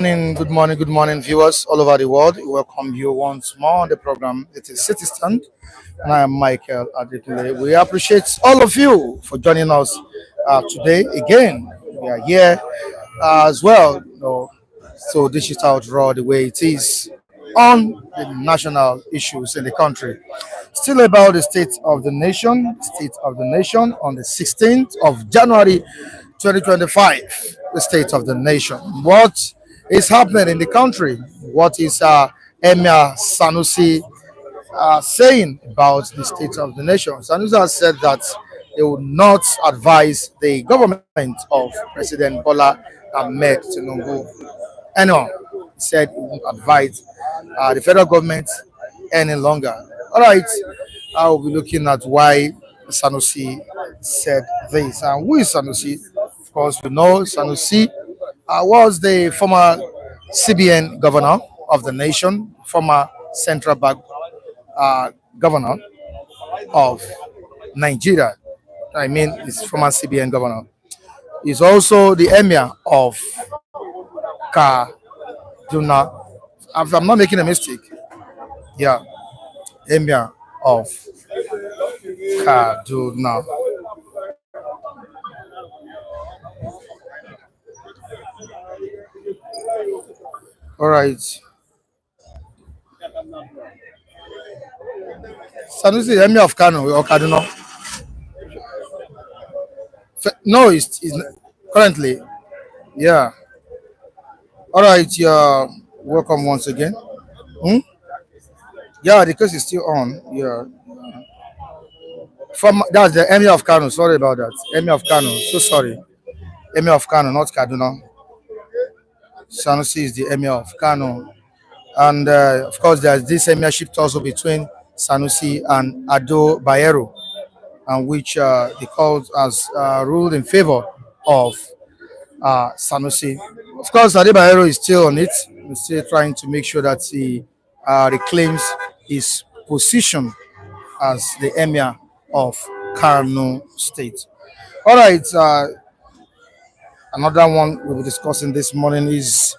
Good morning, viewers all over the world. Welcome you once more on the program. It is Citizen, and I am Michael Adekule. We appreciate all of you for joining us today again. We are here as well, so dish it out raw the way it is on the national issues in the country. Still about the state of the nation on the 16th of January 2025, the state of the nation. What is happening in the country? What is Emir Sanusi saying about the state of the nation? Sanusi has said that he will not advise the government of President Bola Ahmed Tinubu. Anyone said he won't advise the federal government any longer. All right, I will be looking at why Sanusi said this. And who is Sanusi? Of course, we know Sanusi was the former CBN governor of the nation, former central bank governor of Nigeria. I mean, he's former CBN governor. He's also the emir of Kaduna. If I'm not making a mistake, yeah, emir of Kaduna. All right. Sanusi, the emir of Kano or Kaduna. No, it's currently, yeah. All right, yeah. Welcome once again. Hmm? Yeah, the case is still on. Yeah. From that's the emir of Kano. Sorry about that. Emir of Kano. So sorry. Emir of Kano, not Kaduna. Sanusi is the emir of Kano. And of course, there's this emirship also between Sanusi and Ado Bayero, and which the court has ruled in favor of Sanusi. Of course, Ado Bayero is still on it. He's still trying to make sure that he reclaims his position as the emir of Kano State. All right, another one we'll be discussing this morning is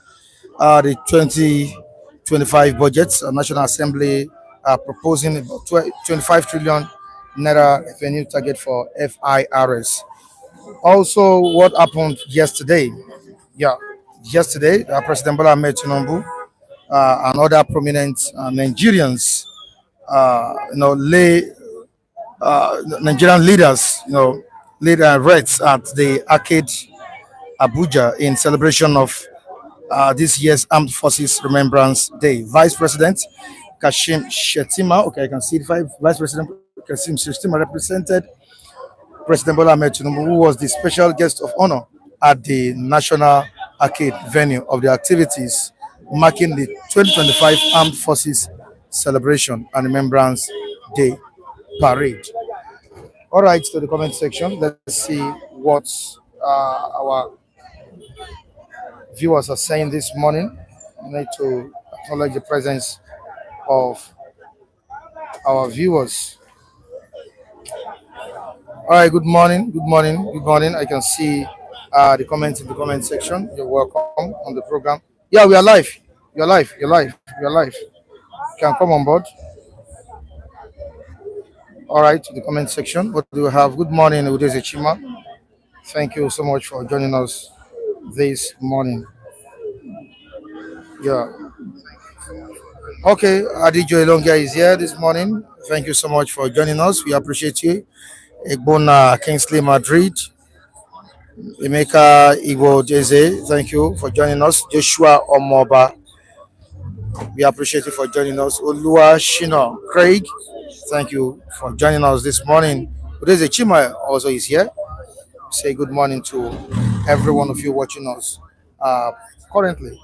the 2025 budget. National Assembly proposing about 25 trillion naira revenue target for FIRS. Also, what happened yesterday? Yeah, yesterday, President Bola Ahmed Tinubu and other prominent Nigerians, lay Nigerian leaders, lead reds at the arcade Abuja in celebration of this year's Armed Forces Remembrance Day. Vice President Kashim Shetima, okay, I can see the Vice President Kashim Shetima represented President Bola Ahmed Tinubu, who was the special guest of honor at the National Arcade venue of the activities marking the 2025 Armed Forces Celebration and Remembrance Day parade. All right, to the comment section. Let's see what our viewers are saying this morning. I need to acknowledge the presence of our viewers. All right, good morning, good morning, good morning. I can see the comments in the comment section. You're welcome on the program. Yeah, we are live. You're live. You're live. You're live. You can come on board. All right, to the comment section. What do we have? Good morning, Udeze Chima. Thank you so much for joining us this morning. Yeah. Okay, Adijo Elonga is here this morning. Thank you so much for joining us. We appreciate you. Egbona Kingsley Madrid, Emeka Igbo Jeze, thank you for joining us. Joshua Omoba, we appreciate you for joining us. Olua Shino Craig, thank you for joining us this morning. Today's Chima also is here. Say good morning to every one of you watching us currently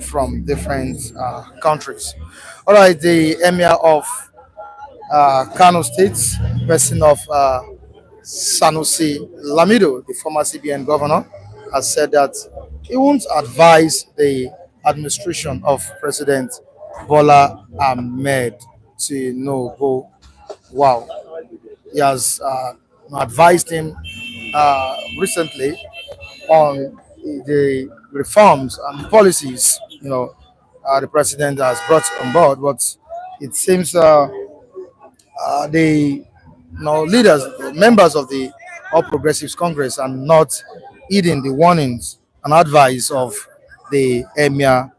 from different countries. All right, the emir of Kano State, person of Sanusi Lamido, the former CBN governor, has said that he won't advise the administration of President Bola Ahmed Tinubu. Wow. He has advised him recently on the reforms and policies, the president has brought on board. But it seems the leaders, members of the All Progressives Congress are not heeding the warnings and advice of the Emir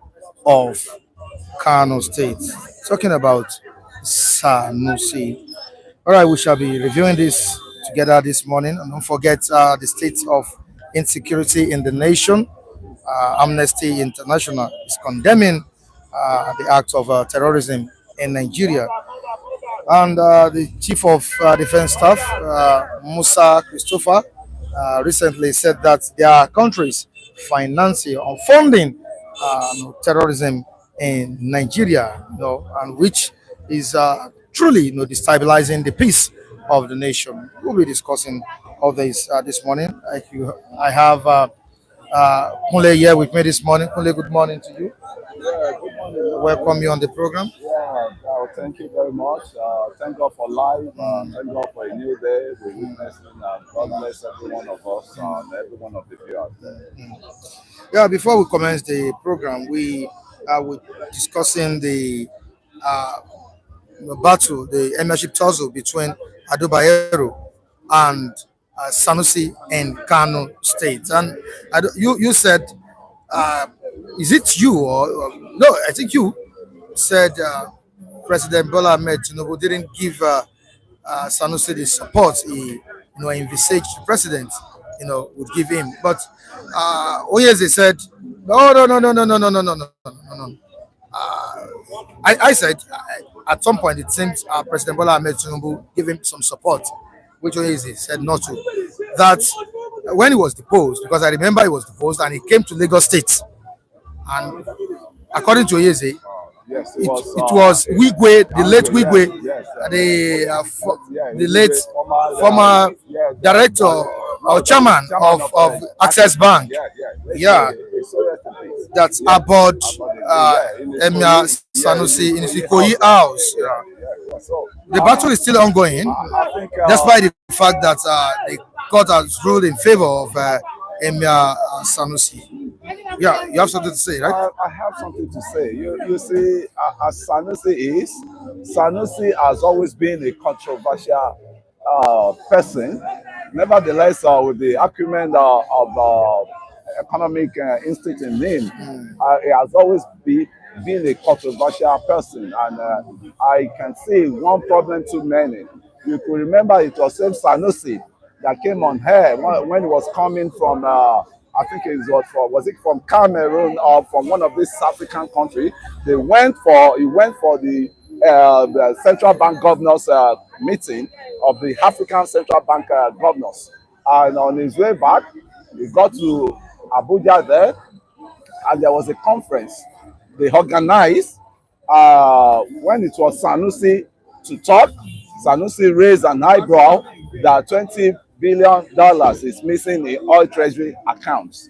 of Kano State. Talking about Sanusi. All right, we shall be reviewing this together this morning. And don't forget the state of insecurity in the nation. Amnesty International is condemning the act of terrorism in Nigeria. And the Chief of Defense Staff, Musa Christopher, recently said that there are countries financing or funding terrorism in Nigeria, and which is truly, destabilizing the peace of the nation. We'll be discussing all this this morning. I have Kunle here with me this morning. Kunle, good morning to you. Yeah, good morning. Welcome you on the program. Yeah, thank you very much. Thank God for life. Thank God for a new day. We're witnessing. God bless every one of us and every one of the viewers there. Yeah, before we commence the program, we were discussing the uh, battle, the ownership tussle between Ado Bayero and Sanusi in Kano State. And you said, uh, is it you or no? I think you said President Bola Ahmed Tinubu didn't give Sanusi the support he envisaged the president would give him. But Oyeze said, no. I said at some point it seems President Bola Ahmed Tinubu gave him some support, which Oyeze said not to. That when he was deposed, because I remember he was deposed and he came to Lagos State, and according to Oyeze, Yes, it was Wigwe, the late Wigwe, the late former director or chairman of Access Bank. Yeah, that's aboard Emir Sanusi in his Ikoyi house. Yeah. So The battle is still ongoing, I think despite the fact that the court has ruled in favor of Emir Sanusi. Yeah, you have something to say, right? I have something to say. You see, as Sanusi has always been a controversial person. Nevertheless, with the acumen of economic instinct in him, he has always been a controversial person. And I can see one problem too many. You could remember it was same Sanusi that came on here when he was coming from I think it was it from Cameroon or from one of these African countries. He went for the central bank governors meeting of the African central bank governors, and on his way back, he got to Abuja there, and there was a conference they organized. When it was Sanusi to talk, Sanusi raised an eyebrow that $20 billion is missing in oil treasury accounts.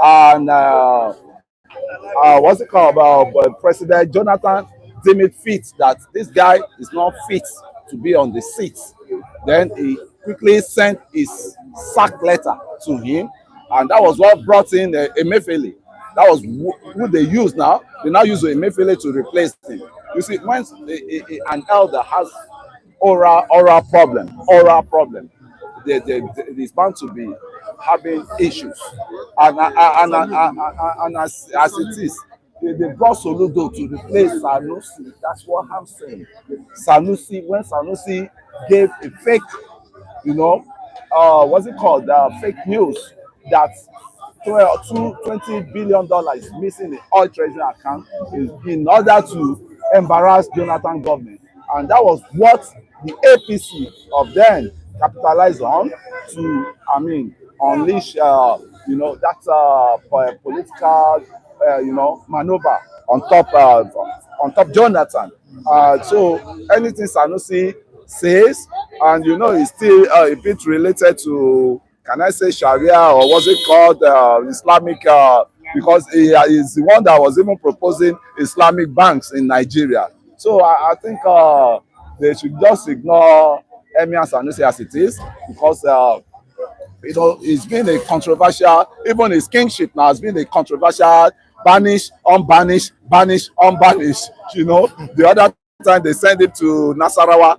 And what's it called? President Jonathan deemed it fit that this guy is not fit to be on the seat. Then he quickly sent his sack letter to him, and that was what brought in Emefiele. That was who they use now. They now use Emefiele to replace him. You see, when an elder has oral problem, it's bound to be having issues. And as it is, they brought Soludo to replace Sanusi. That's what I'm saying. When Sanusi gave a fake, what's it called? Fake news that $20 billion is missing in oil treasury account in order to embarrass Jonathan government. And that was what the APC of then capitalized on to, unleash, that political, maneuver on top Jonathan. So anything Sanusi says, and it's still a bit related to, can I say Sharia, or what's it called, Islamic, because he is the one that was even proposing Islamic banks in Nigeria. So I think they should just ignore Emir Sanusi as it is, because It's been a controversial, even his kingship now has been a controversial banish, unbanish, banish, unbanish. The other time they sent him to Nasarawa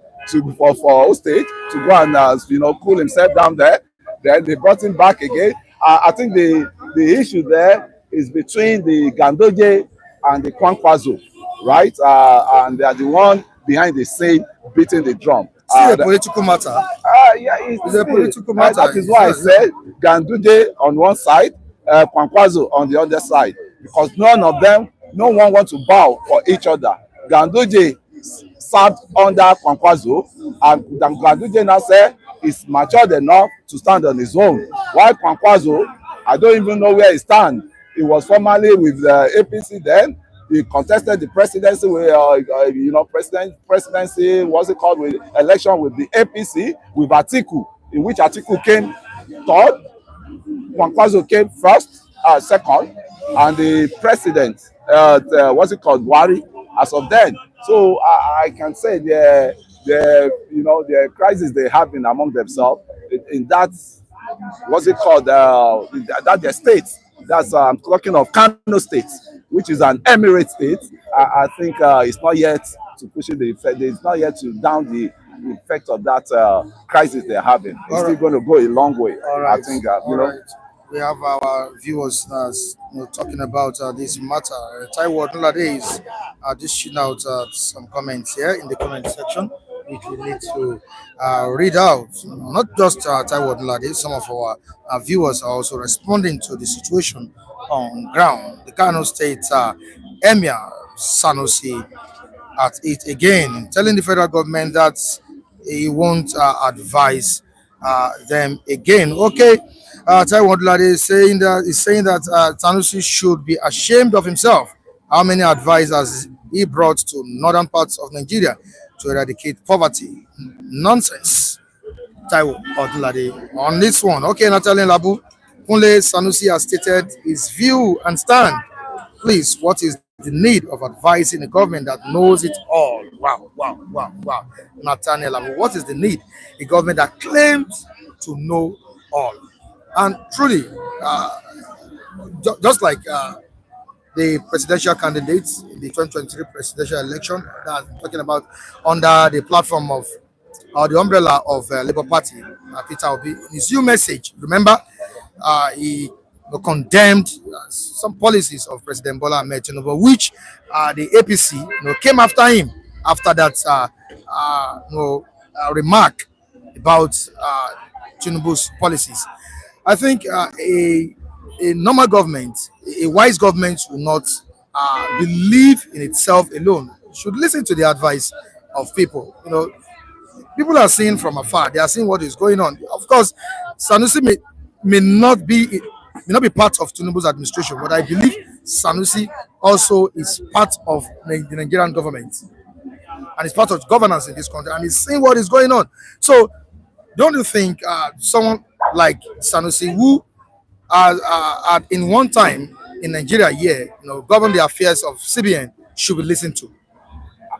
for hostage to go and cool himself down there. Then they brought him back again. I think the issue there is between the Gandoje and the Kwankwazo, right? And they are the one behind the scene beating the drum. Still a political matter. Yeah, It's a political matter. that is why I said Ganduje on one side, Kwankwazo on the other side, because none of them, no one wants to bow for each other. Ganduje served under Kwankwazo, and Ganduje now said he's matured enough to stand on his own. While Kwankwazo, I don't even know where he stands. He was formerly with the APC then. He contested the presidency with, presidency, what's it called, with election with the APC, with Atiku, in which Atiku came third, Kwankwazo came first, second, and the president, what's it called, Buhari, as of then. So I can say the crisis they have in among themselves in that, what's it called, that their state. That's I'm talking of Kano State, which is an emirate state. I think it's not yet to push it the effect. It's not yet to down the effect of that crisis they're having. It's still going to go a long way. All right. I think We have our viewers talking about this matter. Taiwo Nlade is dishing out some comments here in the comment section, which we need to read out. Not just Taiwo Nlade, some of our viewers are also responding to the situation on ground. The Kano State Emir Sanusi at it again, telling the federal government that he won't advise them again. Okay, Taiwo Nlade is saying that Sanusi should be ashamed of himself. How many advisors he brought to northern parts of Nigeria to eradicate poverty? Nonsense. Taiwo Odulade on this one. Okay, Natalie Labu. Kunle Sanusi has stated his view and stand. Please, what is the need of advising a government that knows it all? Wow. Nathaniel Labu, what is the need? A government that claims to know all. And truly, just like the presidential candidates in the 2023 presidential election that I'm talking about under the platform of the umbrella of Labour Party, Peter Obi, in his new message, remember, he condemned some policies of President Bola Ahmed Tinubu, which the APC came after him after that remark about Tinubu's policies. I think a normal government, a wise government, will not believe in itself alone. It should listen to the advice of people. People are seeing from afar. They are seeing what is going on. Of course, Sanusi may not be part of Tinubu's administration, but I believe Sanusi also is part of the Nigerian government and is part of governance in this country and is seeing what is going on. So, don't you think someone like Sanusi, who in one time in Nigeria here, govern the affairs of CBN, should be listened to?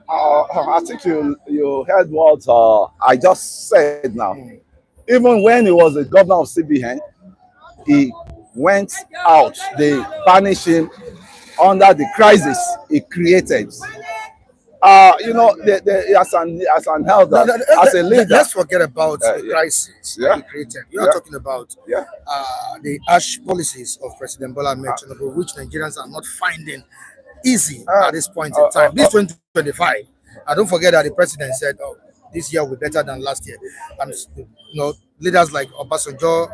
I think you heard what I just said now. Even when he was the governor of CBN, he went out. They banished him under the crisis he created. As an elder, as a leader. Let's forget about the crisis he created. You are talking about the harsh policies of President Bola Ahmed Tinubu, which Nigerians are not finding easy at this point in time. This 2025. And don't forget that the president said, this year will be better than last year. And leaders like Obasanjo,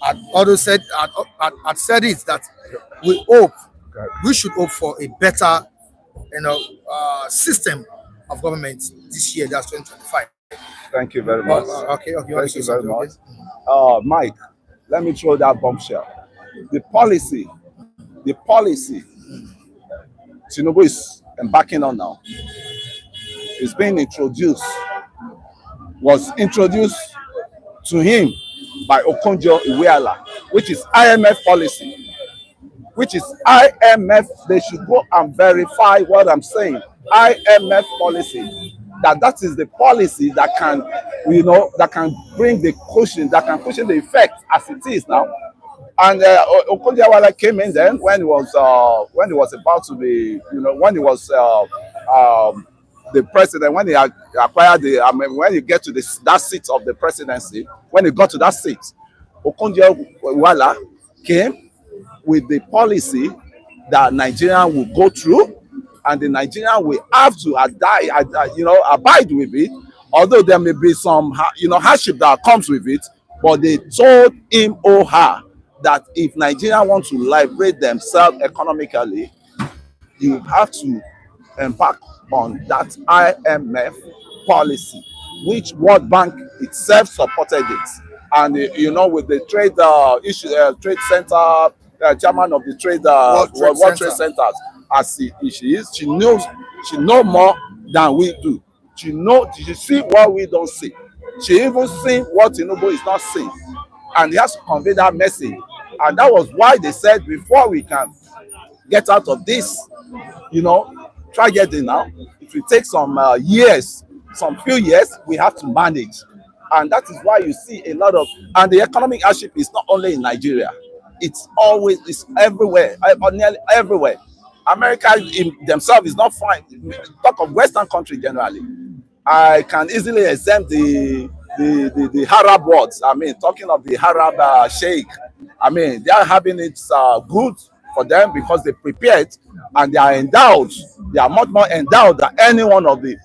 had also said it that we should hope for a better system of government this year. That's 2025. Thank you very much. Okay. Thank you very much. Mike, let me throw that bombshell. The policy Tinubu is embarking on now is being was introduced to him by Okonjo Iweala, which is IMF policy. They should go and verify what I'm saying. IMF policy. that is the policy that can, that can bring the cushion, that can cushion the effect as it is now. And Okonjo-Iweala came in then when he was about to be, when he was the president, when he acquired when he get to that seat of the presidency, when he got to that seat, Okonjo-Iweala came with the policy that Nigeria will go through, and the Nigerian will have to abide with it. Although there may be some, hardship that comes with it, but they told him or her that if Nigeria wants to liberate themselves economically, you have to embark on that IMF policy, which World Bank itself supported it. And with the trade center, chairman of the World Trade Centers, as she is, she know more than we do. She see what we don't see. She even see what Tinubu is not seeing, and he has to convey that message. And that was why they said, before we can get out of this, tragedy now, it will take some few years, we have to manage. And that is why you see a lot of, and the economic hardship is not only in Nigeria, it's everywhere, nearly everywhere. America in themselves is not fine. Talk of Western country generally. I can easily exempt the Arab words. I mean, talking of the Arab Sheikh, I mean, they are having it good for them because they prepared and they are endowed. They are much more endowed than any one of the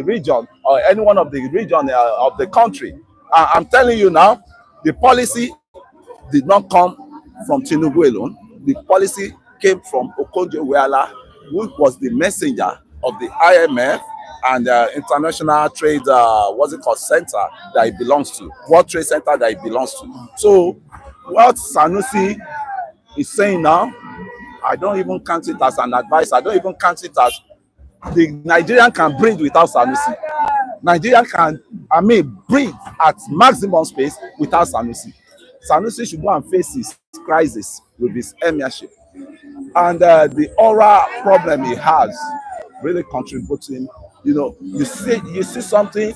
region, or any one of the region of the country. I'm telling you now, the policy did not come from Tinubu alone. The policy came from Okonjo-Iweala, who was the messenger of the IMF and International Trade, Center that it belongs to, World Trade Center that it belongs to. So what Sanusi is saying now, I don't even count it as an advice. I don't even count it as the Nigerian can breathe without Sanusi. Nigerian can, breathe at maximum space without Sanusi. Sanusi should go and face his crisis with his emirship. And the oral problem he has really contributing. You see something,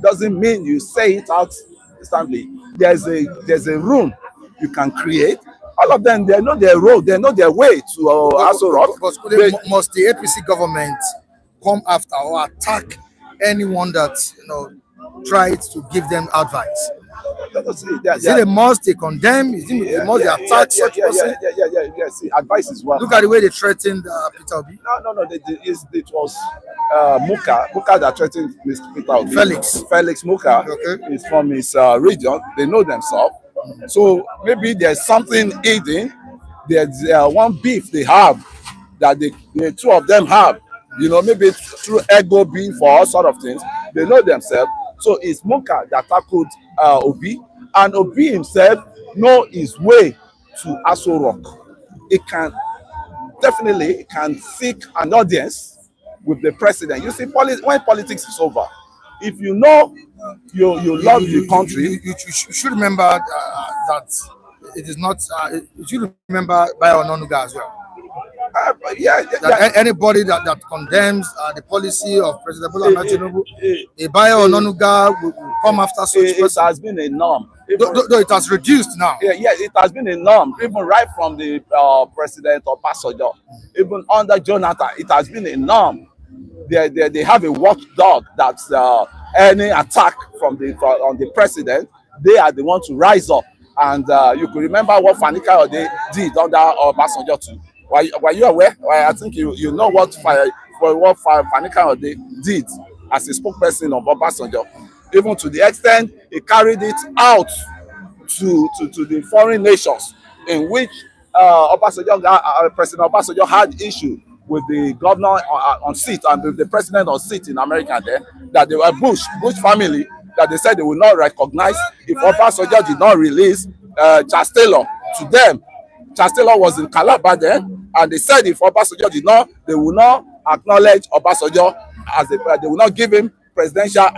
doesn't mean you say it out instantly. There's a room you can create. All of them, they know their road, they know their way to Aso Rock. But must the APC government come after or attack anyone that tried to give them advice? Is it a must they condemn? Is it a must they attack such person? Yeah. See, advice is one. Look at the way they threatened Peter Obi. No. It was Muka that threatened Mr. Peter Obi. Felix Muka is from his region. They know themselves. So maybe there's something hidden. There's one beef they have that the two of them have. Maybe through ego beef or all sort of things. They know themselves. So it's Muka that tackled Obi, and Obi himself know his way to Aso Rock. It can definitely seek an audience with the president. You see, when politics is over, if you know you love the country, you should remember that it is not. You should remember Bayo Onanuga as well. Anybody that condemns the policy of President Bola Ahmed Tinubu, a Bayo Onanuga will come after such person. It has been a norm. Though it has reduced now. Yeah, it has been a norm, even right from the president of Obasanjo, even under Jonathan, it has been a norm. They have a watchdog that any attack on the president, they are the ones to rise up. And you could remember what Fani Kayode did under Obasanjo too. Were you aware? I think you know what Fani Kayode did as a spokesperson of Obasanjo, even to the extent he carried it out to the foreign nations, in which President Obasanjo had issue with the governor on seat and with the president on seat in America there, that they were Bush family, that they said they will not recognize if Obasanjo did not release Charles Taylor to them. Charles Taylor was in Calabar then, and they said if Obasanjo did not, they will not acknowledge Obasanjo as they will not give him presidential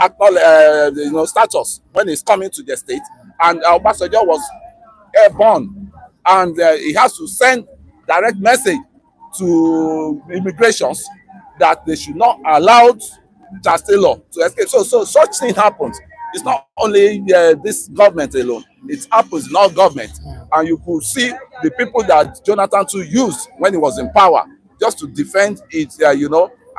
status when he's coming to the state. And Obasanjo was airborne, and he has to send direct message to immigrations that they should not allow Chancellor to escape. So such thing happens. It's not only this government alone. It happens in all government, and you could see the people that Jonathan too used when he was in power just to defend it.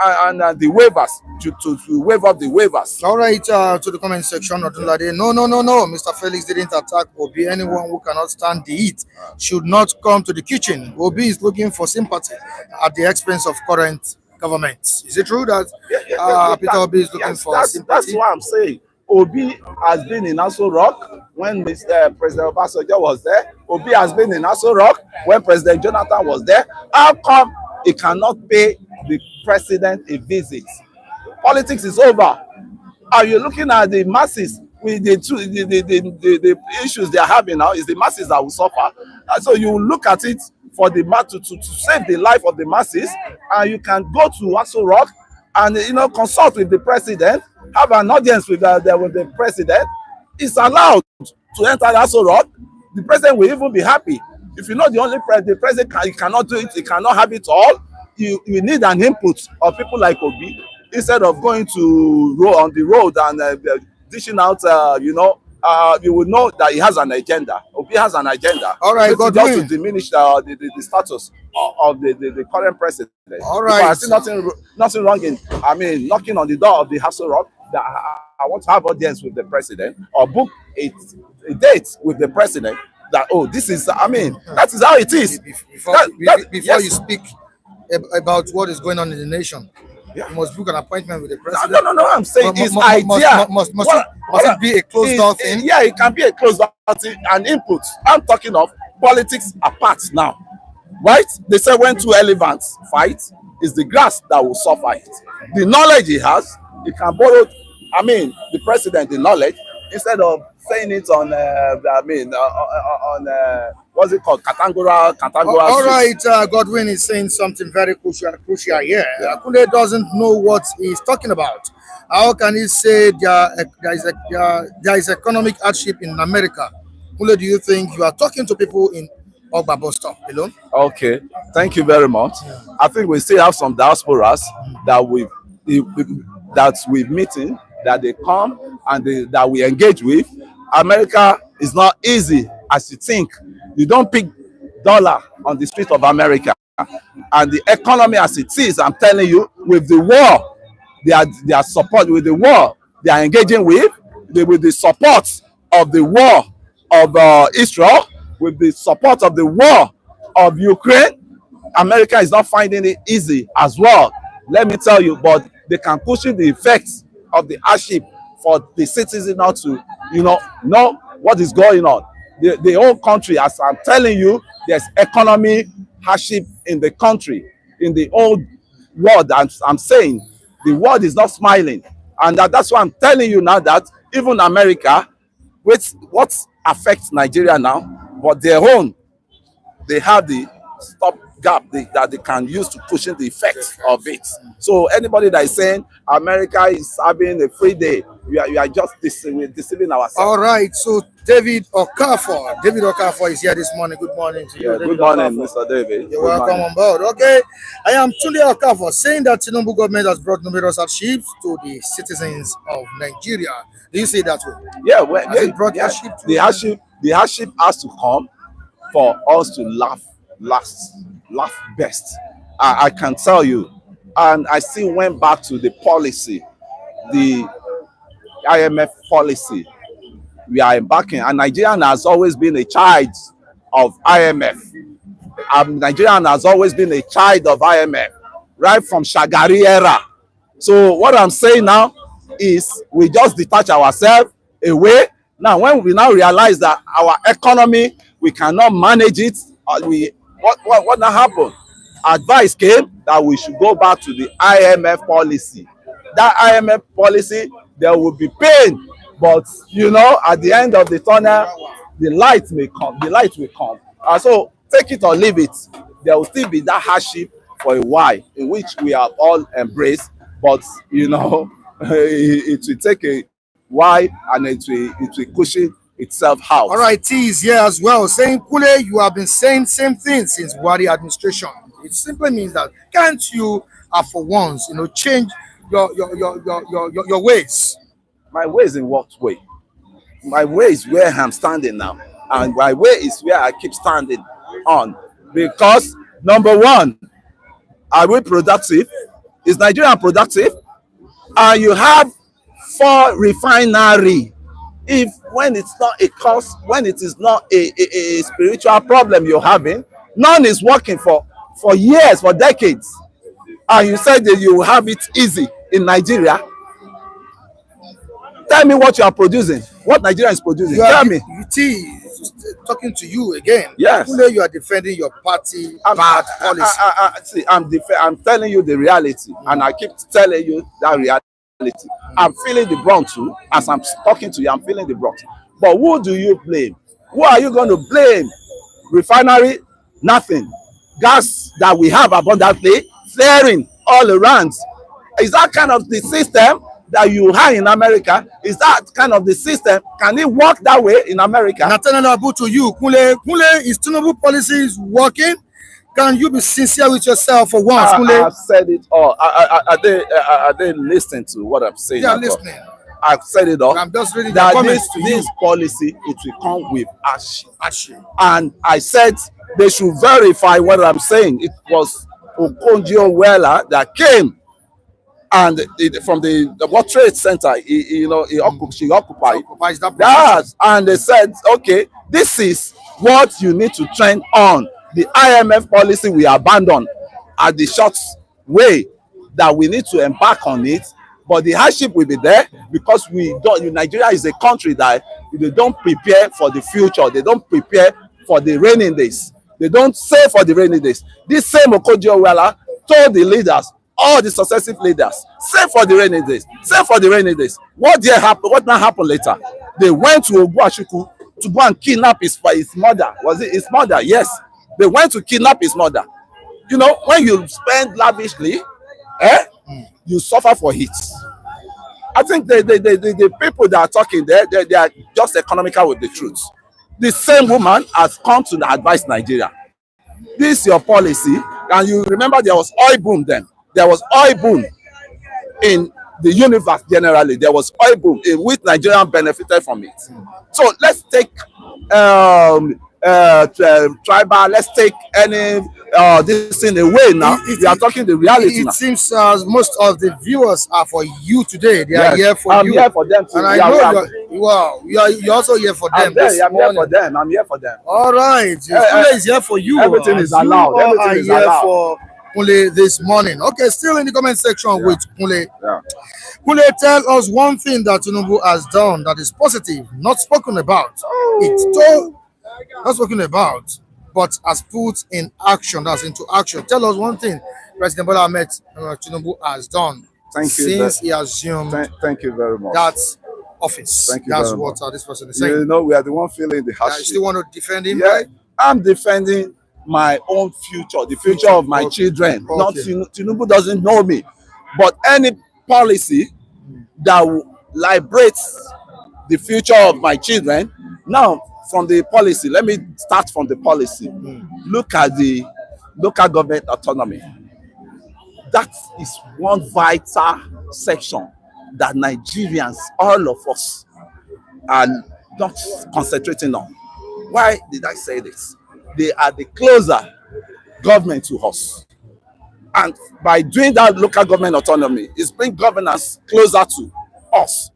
And the waivers to waive up the waivers. All right, to the comment section, Odunlade. No, no, no, no. Mr. Felix didn't attack Obi. Anyone who cannot stand the heat should not come to the kitchen. Obi is looking for sympathy at the expense of current government. Is it true that Peter Obi is looking for that's sympathy? what I'm saying. Obi has been in Aso Rock when Mr. President Obasanjo was there. Obi has been in Aso Rock when President Jonathan was there. How come he cannot pay the president a visit? Politics is over. Are you looking at the masses with the issues they are having now? Is the masses that will suffer. And so you look at it for the to save the life of the masses, and you can go to Aso Rock and consult with the president, have an audience with the president. It's allowed to enter Aso Rock. The president will even be happy. If you know the president cannot do it, he cannot have it all. You need an input of people like Obi instead of going to on the road and dishing out. You will know that he has an agenda. Obi has an agenda. All right, just to diminish the status of the current president. All right, I see nothing wrong in knocking on the door of the Aso Rock that I want to have audience with the president or book a date with the president. That this is that is how it is. Before you speak about what is going on in the nation, you must book an appointment with the president. No. I'm saying his idea must it be a closed door thing? Yeah, it can be a closed door thing and input. I'm talking of politics apart now, right? They say when two elephants fight, it's the grass that will suffer it. The knowledge he has, he can borrow. The president the knowledge instead of saying it on what's it called, Katangura. All right, Godwin is saying something very crucial here. Akunle doesn't know what he's talking about. How can he say there is economic hardship in America? Akunle, do you think you are talking to people in Ogba bus stop alone? Okay, thank you very much. I think we still have some diasporas that we've meeting, that they come and that we engage with. America is not easy as you think. You don't pick dollar on the street of America, and the economy as it is, I'm telling you, with the war, they are support with the war they are engaging with the support of the war of Israel, with the support of the war of Ukraine. America is not finding it easy as well. Let me tell you, but they can cushion the effects of the hardship for the citizens not to, know what is going on. The whole country, as I'm telling you, there's economic hardship in the country, in the whole world. I'm saying the world is not smiling, and that's why I'm telling you now that even America, with what affects Nigeria now, but their own, they have the stop gap that they can use to cushion the effects of it. So anybody that is saying America is having a free day, you are just deceiving ourselves. All right, so David Okafor is here this morning. Good morning to you. Good morning, Mr. David. You're welcome on board. Okay, I am Tunde Okafor saying that Tinubu government has brought numerous hardships to the citizens of Nigeria. Do you see that way? Yeah, the hardship has to come for us to laugh best. I can tell you, and I still went back to the policy, the IMF policy we are embarking, and Nigeria has always been a child of IMF. Nigeria has always been a child of IMF, right from Shagari era. So what I'm saying now is we just detach ourselves away. Now, when we now realize that our economy, we cannot manage it, what now happened? Advice came that we should go back to the IMF policy. That IMF policy, there will be pain, but at the end of the tunnel, the light may come. The light will come. So take it or leave it. There will still be that hardship for a while, in which we have all embraced. But it will take a while, and it will cushion itself out. All right, T is here as well, saying, Kule, you have been saying same thing since Buhari administration. It simply means that can't you, for once, change your ways. My way is in what way? My way is where I'm standing now, and my way is where I keep standing on. Because number one, are we productive? Is Nigeria productive? And you have 4 refinery. If when it's not a cause, when it is not a spiritual problem you're having, none is working for years, for decades, and you said that you have it easy in Nigeria. Tell me what you are producing. What Nigeria is producing. Tell me. Talking to you again. Yes. You are defending your party bad policy. See, I'm telling you the reality, and I keep telling you that reality. I'm feeling the brunt too. As I'm talking to you, I'm feeling the brunt. But who do you blame? Who are you going to blame? Refinery? Nothing. Gas that we have abundantly, flaring all around. Is that kind of the system that you have in America? Is that kind of the system? Can it work that way in America? Nathaniel Abu to you. Kule, is Tinubu policies working? Can you be sincere with yourself for once? I've said it all. Are they listening to what I'm saying? They are listening. I've said it all. I'm just reading that the comments to this you. policy, it will come with ash. And I said they should verify what I'm saying. It was Okonjo-Iweala that came, and from the World Trade Center, she occupied that, and they said, okay, this is what you need to trend on. The IMF policy we abandon at the short way, that we need to embark on it, but the hardship will be there because Nigeria is a country that they don't prepare for the future. They don't prepare for the rainy days. They don't save for the rainy days. This same Okonjo-Iweala told the leaders, all the successive leaders, save for the rainy days, save for the rainy days. What now happened later? They went to Ogbuashuku to go and kidnap his mother. Was it his mother? Yes. They went to kidnap his mother. You know, when you spend lavishly, you suffer for it. I think the people that are talking there, they are just economical with the truth. The same woman has come to advise Nigeria. This is your policy, and you remember there was oil boom then. There was oil boom in the universe generally. There was oil boom in which Nigeria benefited from it. So let's take tribal, let's take any this thing away now. We are talking the reality now. It seems most of the viewers are for you today. They are here for you. I'm here for them too. And I know you're also here for them. I'm here for them. I'm here for them. All right. Kule is here for you. Everything is allowed. Everything is allowed. For Kule this morning. Okay, still in the comment section with Kule. Yeah. Kule, tell us one thing that Tinubu has done that is positive, not spoken about. Not spoken about, but has put in action. That's into action. Tell us one thing President Bola Ahmed Tinubu has done since he assumed. Thank you very much. That office. Thank you. That's very what much. This person is saying. You know, we are the one feeling the hardship. You still want to defend him? Yeah, right? I'm defending my own future, the future of my children. Okay. Not Tinubu doesn't know me, but any policy that liberates the future of my children. Now, from the policy, let me start from the policy. Look at the local government autonomy. That is one vital section that Nigerians, all of us, are not concentrating on. Why did I say this? They are the closer government to us. And by doing that local government autonomy, it's bring governance closer to us.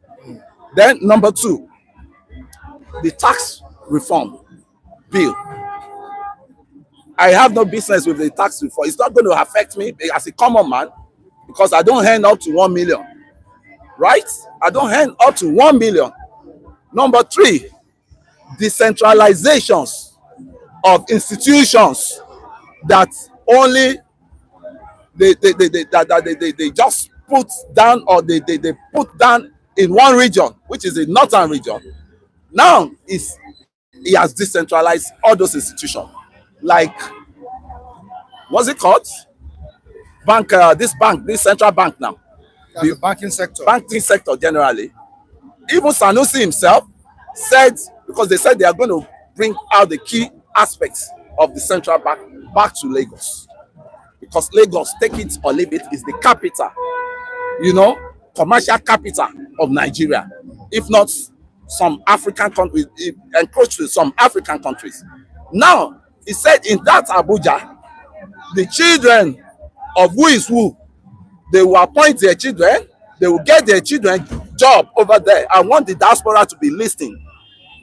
Then number two, the tax reform bill. I have no business with the tax reform. It's not going to affect me as a common man because I don't earn up to 1 million. Right? I don't earn up to 1 million. Number three, decentralizations of institutions that only they just put down, or they put down in one region, which is the northern region. Now he has decentralized all those institutions. Like, what's it called? This central bank now. The banking sector. Banking sector generally. Even Sanusi himself said, because they said they are going to bring out the key aspects of the central bank back to Lagos. Because Lagos, take it or leave it, is the capital commercial capital of Nigeria, if not some African countries, encroached to some African countries. Now, he said in that Abuja, the children of who is who, they will appoint their children, they will get their children job over there. I want the diaspora to be listening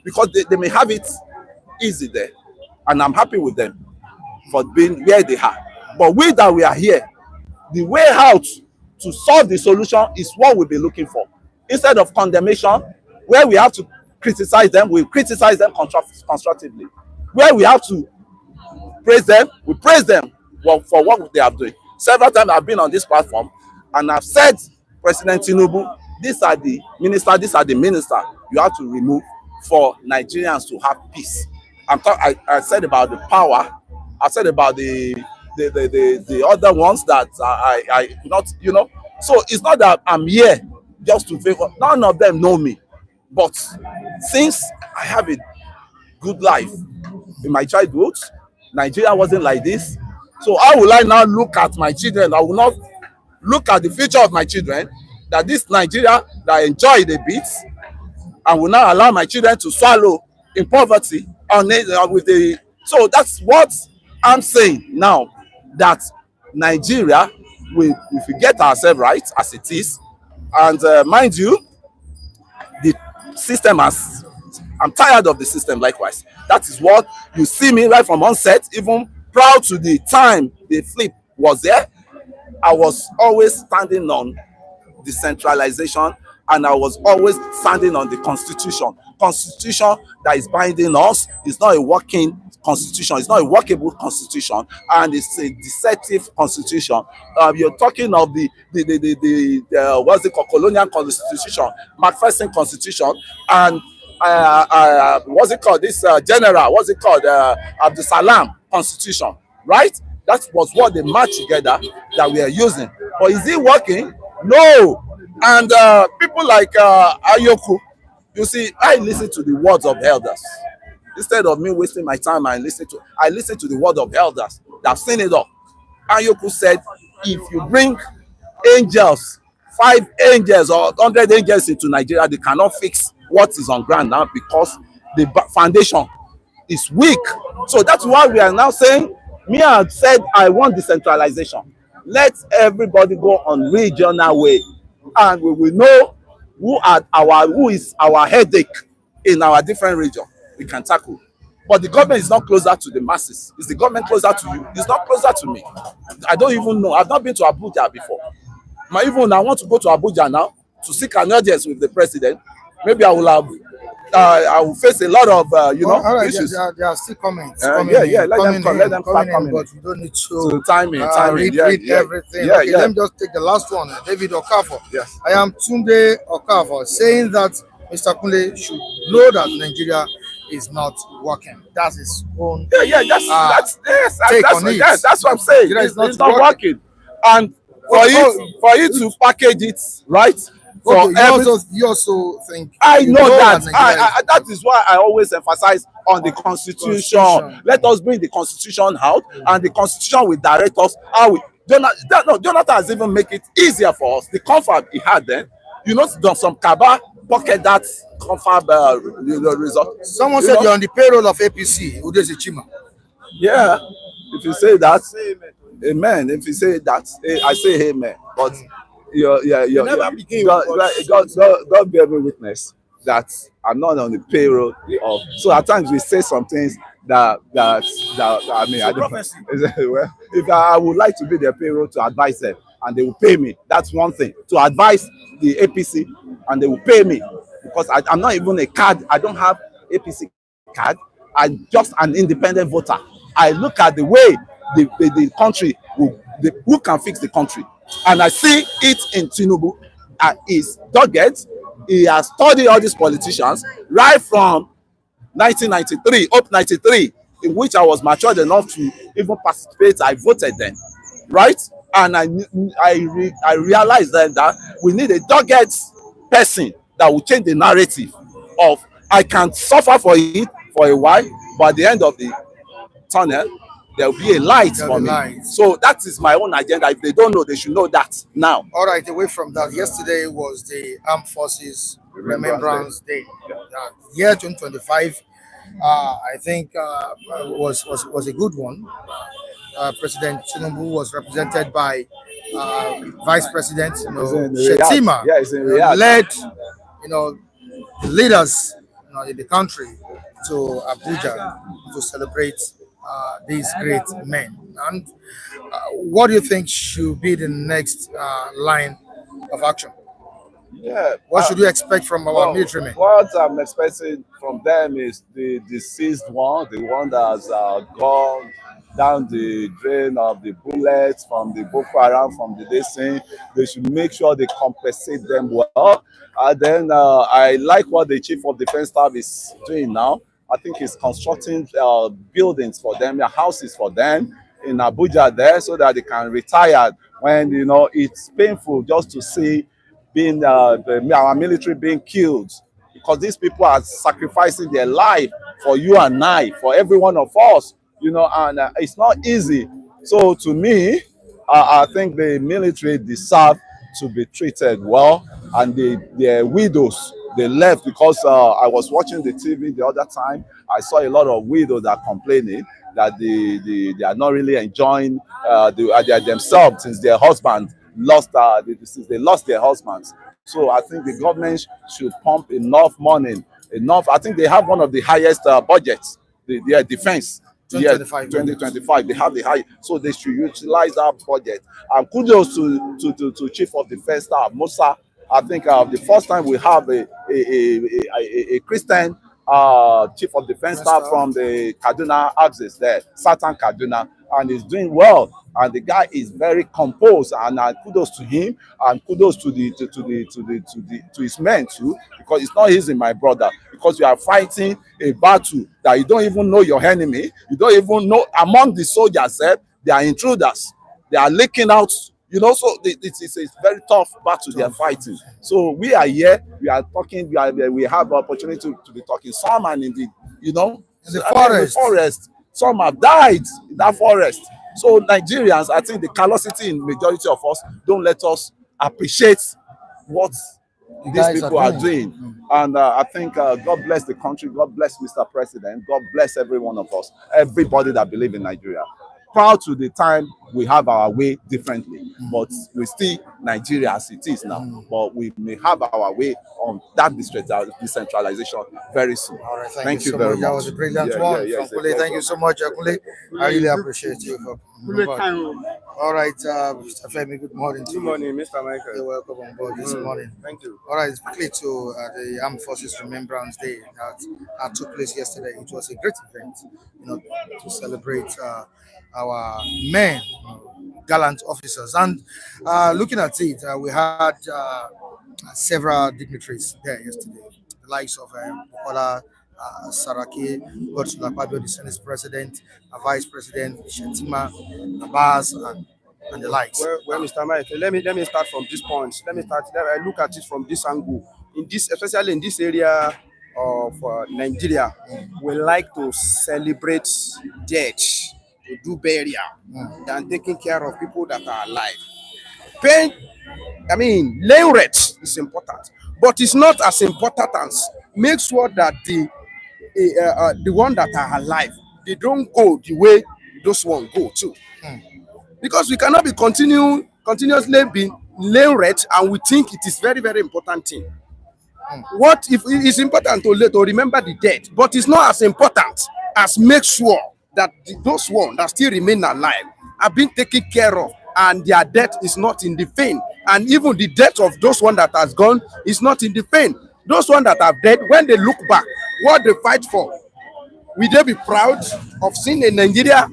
because they may have it easy there. And I'm happy with them for being where they are. But we that we are here, the way out to solve the solution is what we'll be looking for. Instead of condemnation, where we have to criticize them, we criticize them constructively. Where we have to praise them, we praise them for what they are doing. Several times I've been on this platform and I've said, President Tinubu, these are the minister you have to remove for Nigerians to have peace. I said about the power, I said about the other ones that I not, So it's not that I'm here just to favor. None of them know me. But since I have a good life in my childhood, Nigeria wasn't like this. So how will I now look at my children? I will not look at the future of my children, that this Nigeria that I enjoyed a bit, and will not allow my children to swallow in poverty so that's what I'm saying now, that Nigeria, if we get ourselves right as it is, and mind you, the system I'm tired of the system likewise. That is what you see me right from onset, even proud to the time the flip was there. I was always standing on decentralization, and I was always standing on the constitution that is binding us. It's not a working constitution, it's not a workable constitution, and it's a deceptive constitution. You're talking of the what's it called, colonial constitution, Macpherson constitution, and what's it called, this general, what's it called, Abdul Salam constitution, right? That was what they matched together that we are using. But is it working? No. And people like Ayoku, you see, I listen to the words of elders. Instead of me wasting my time, I listen to the word of elders that have seen it all. Ayoku said, if you bring angels, 5 angels or 100 angels into Nigeria, they cannot fix what is on ground now because the foundation is weak. So that's why we are now saying, me have said I want decentralization. Let everybody go on regional way, and we will know who is our headache in our different region. We can tackle. But the government is not closer to the masses. Is the government closer to you? It's not closer to me. I don't even know. I've not been to Abuja before. Even I want to go to Abuja now to seek an audience with the president. Maybe I will face a lot of issues. There are still comments. Let them start coming. But we don't need to timing. Read everything. Let me just take the last one. David Okafor. Yes. I am Tunde Okafor, saying that Mr. Kunle should know that Nigeria is not working. That's his own. That's what I'm saying. It's not working. And for you to package it right. You also think. I know that. That is why I always emphasize on the constitution. Let us bring the constitution out, and the constitution will direct us how we. Jonathan has even make it easier for us. The confab he had then, some Kaba pocket that confab result. Someone said you're on the payroll of APC. Udeze Chima. Yeah, if you say that, amen. If you say that, I say amen. But God bear me witness that I'm not on the payroll of. So at times we say some things that I mean, I don't. Well, if I would like to be their payroll to advise them, and they will pay me. That's one thing. To advise the APC, and they will pay me because I'm not even a card. I don't have APC card. I'm just an independent voter. I look at the way the country who can fix the country. And I see it in Tinubu. He's dogged. He has studied all these politicians right from 1993, up 93, in which I was matured enough to even participate. I voted then, right? And I realized then that we need a dogged person that will change the narrative of I can suffer for it for a while, but at the end of the tunnel, there will be a light There'll for be me. light. So that is my own agenda. If they don't know, they should know that now. All right, away from that, yesterday was the Armed Forces Remembrance Day. Year 2025, I think was a good one. President Tinubu was represented by Vice President, It's in Riyadh. Shetima, Yeah, it's in Riyadh. led, the leaders, in the country to Abuja to celebrate these great men. And what do you think should be the next line of action? Yeah. What should we expect from our military men? What I'm expecting from them is the deceased one, the one that has gone down the drain of the bullets from the Boko Haram, from the Desen. They should make sure they compensate them well. And then I like what the Chief of Defense Staff is doing now. I think he's constructing buildings for them, houses for them in Abuja there, so that they can retire when, it's painful just to see our military being killed, because these people are sacrificing their life for you and I, for every one of us, and it's not easy. So to me, I think the military deserve to be treated well, and their widows, they left because I was watching the TV the other time. I saw a lot of widows that are complaining that they are not really enjoying themselves since their husband since they lost their husbands. So I think the government should pump enough money, enough. I think they have one of the highest budgets, their defense. 2025, they have the high, so they should utilize that budget. And kudos to Chief of Defense Staff Musa. I think the first time we have a Christian Chief of Defense Staff from the Kaduna axis there, Satan Kaduna, and he's doing well. And the guy is very composed, and kudos to him, and kudos to his men too, because it's not easy, my brother. Because you are fighting a battle that you don't even know your enemy, you don't even know among the soldiers. They are intruders, they are leaking out. So it's a very tough battle they are fighting. So we are here, we are talking, we have the opportunity to be talking. Some are in the forest. Some have died in that forest. So Nigerians, I think the callosity in majority of us don't let us appreciate what these people are doing. And I think God bless the country, God bless Mr. President, God bless every one of us, everybody that believe in Nigeria. Proud to the time we have our way differently, but we still Nigeria as it is now. But we may have our way on that decentralization very soon. All right, thank you so very much. much. That was a brilliant one. Thank you so much, Akule. I really appreciate you. All right, Mr. Femi, good morning to you. Good morning, Mr. Michael. You're welcome on board this morning. Thank you. All right, quickly to the Armed Forces Remembrance Day that took place yesterday. It was a great event, to celebrate our men, gallant officers. And looking at it, we had several dignitaries there yesterday, the likes of Bukola Saraki, Akpabio, the Senate President, Vice President Shetima, Abbas, and the likes. Well, Mr. Michael, let me start from this point. Let I look at it from this angle. Especially in this area of Nigeria, we like to celebrate death, to do burial, than taking care of people that are alive. Laying rest is important, but it's not as important as make sure that the one that are alive, they don't go the way those ones go too. Because we cannot be continuously be laying rest, and we think it is very, very important thing. What if it is important to remember the dead, but it's not as important as make sure that those ones that still remain alive are being taken care of, and their death is not in the vain. And even the death of those ones that has gone is not in the vain. Those ones that are dead, when they look back, what they fight for, will they be proud of seeing in Nigeria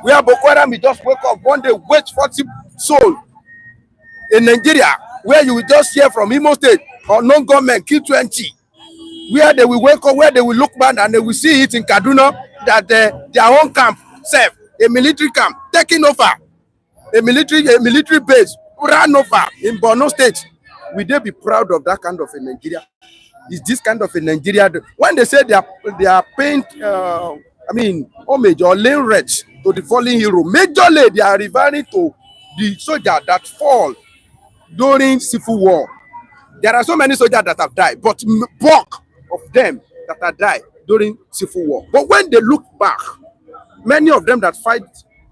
where Boko Haram just wake up one day, wait 40 soul in Nigeria, where you will just hear from Imo State or non-government kill 20, where they will wake up, where they will look back and they will see it in Kaduna that their own camp, a military camp, taking over a military base, ran over in Borno State. Will they be proud of that kind of a Nigeria? Is this kind of a Nigeria? When they say they are paying I mean, homage or laying wreath to the fallen hero. Majorly, they are referring to the soldier that fall during civil war. There are so many soldiers that have died, but bulk of them that have died during civil war. But when they look back, many of them that fight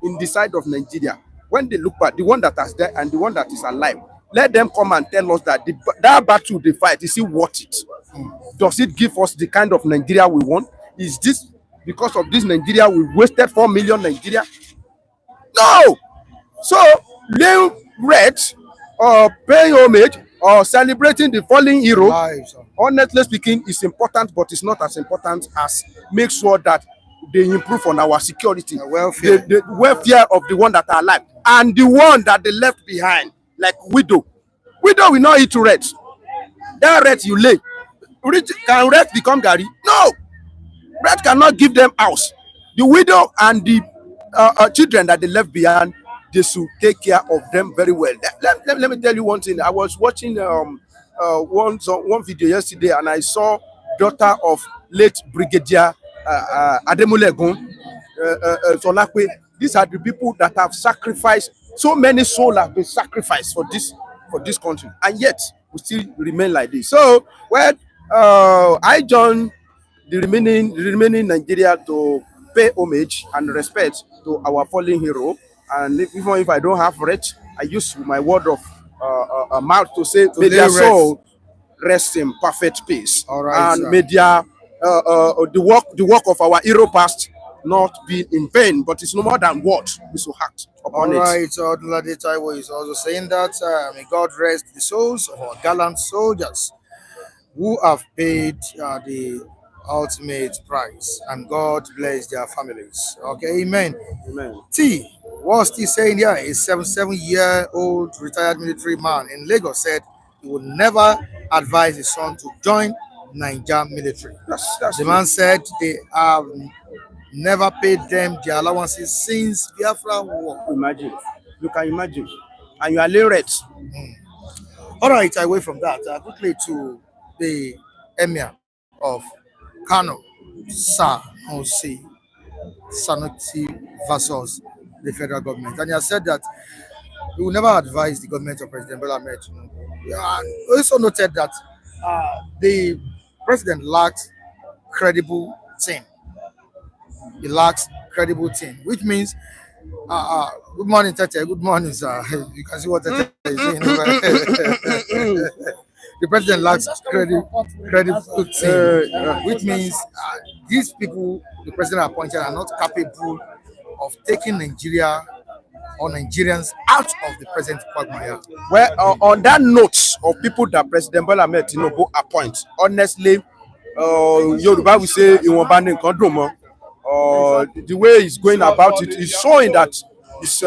in the side of Nigeria, when they look back, the one that has died and the one that is alive, let them come and tell us that that battle they fight, is it worth it? Does it give us the kind of Nigeria we want? Is this because of this Nigeria we wasted 4 million Nigeria? No. So laying red or paying homage or celebrating the fallen hero, honestly speaking, is important, but it's not as important as make sure that they improve on our security, the welfare of the one that are alive, and the one that they left behind, like widow. Widow will not eat red. That red you lay, can red become Gary? No, red cannot give them house. The widow and the children that they left behind, they should take care of them very well. Let me tell you one thing. I was watching one video yesterday, and I saw daughter of late Brigadier Ademulegun Solakwe. These are the people that have sacrificed. So many souls have been sacrificed for this country, and yet we still remain like this. So when I joined the remaining Nigeria to pay homage and respect to our fallen hero, and even if I don't have rest, I use my word of mouth to say, may their soul rest in perfect peace. All right, and may their the work of our hero past not be in vain, but it's no more than what we should act upon it. All right, so Odunlade Taiwo is also saying that may God rest the souls of our gallant soldiers who have paid the ultimate price, and God bless their families. Okay, amen. Amen. T, what's T saying here? A 77-year-old retired military man in Lagos said he would never advise his son to join Niger military. That's The man said they have never paid them their allowances since Biafra war. Imagine. You can imagine. And you are literate. All right, away from that, quickly to the emir of Kano, Sanusi versus the federal government. And he has said that he will never advise the government of President Bola Ahmed Tinubu. Yeah, and also noted that the president lacks credible team. He lacks credible team, which means good morning, Tete. Good morning, sir. You can see what Tete is saying. The president lacks credible team, which means these people the president appointed are not capable of taking Nigeria or Nigerians out of the present quagmire. Well, on that note of people that President Bola Ahmed Tinubu appoint, honestly, Yoruba will say ìwọ̀nba ni nǹkan dùn mọ́. The way he's going about it is showing that he's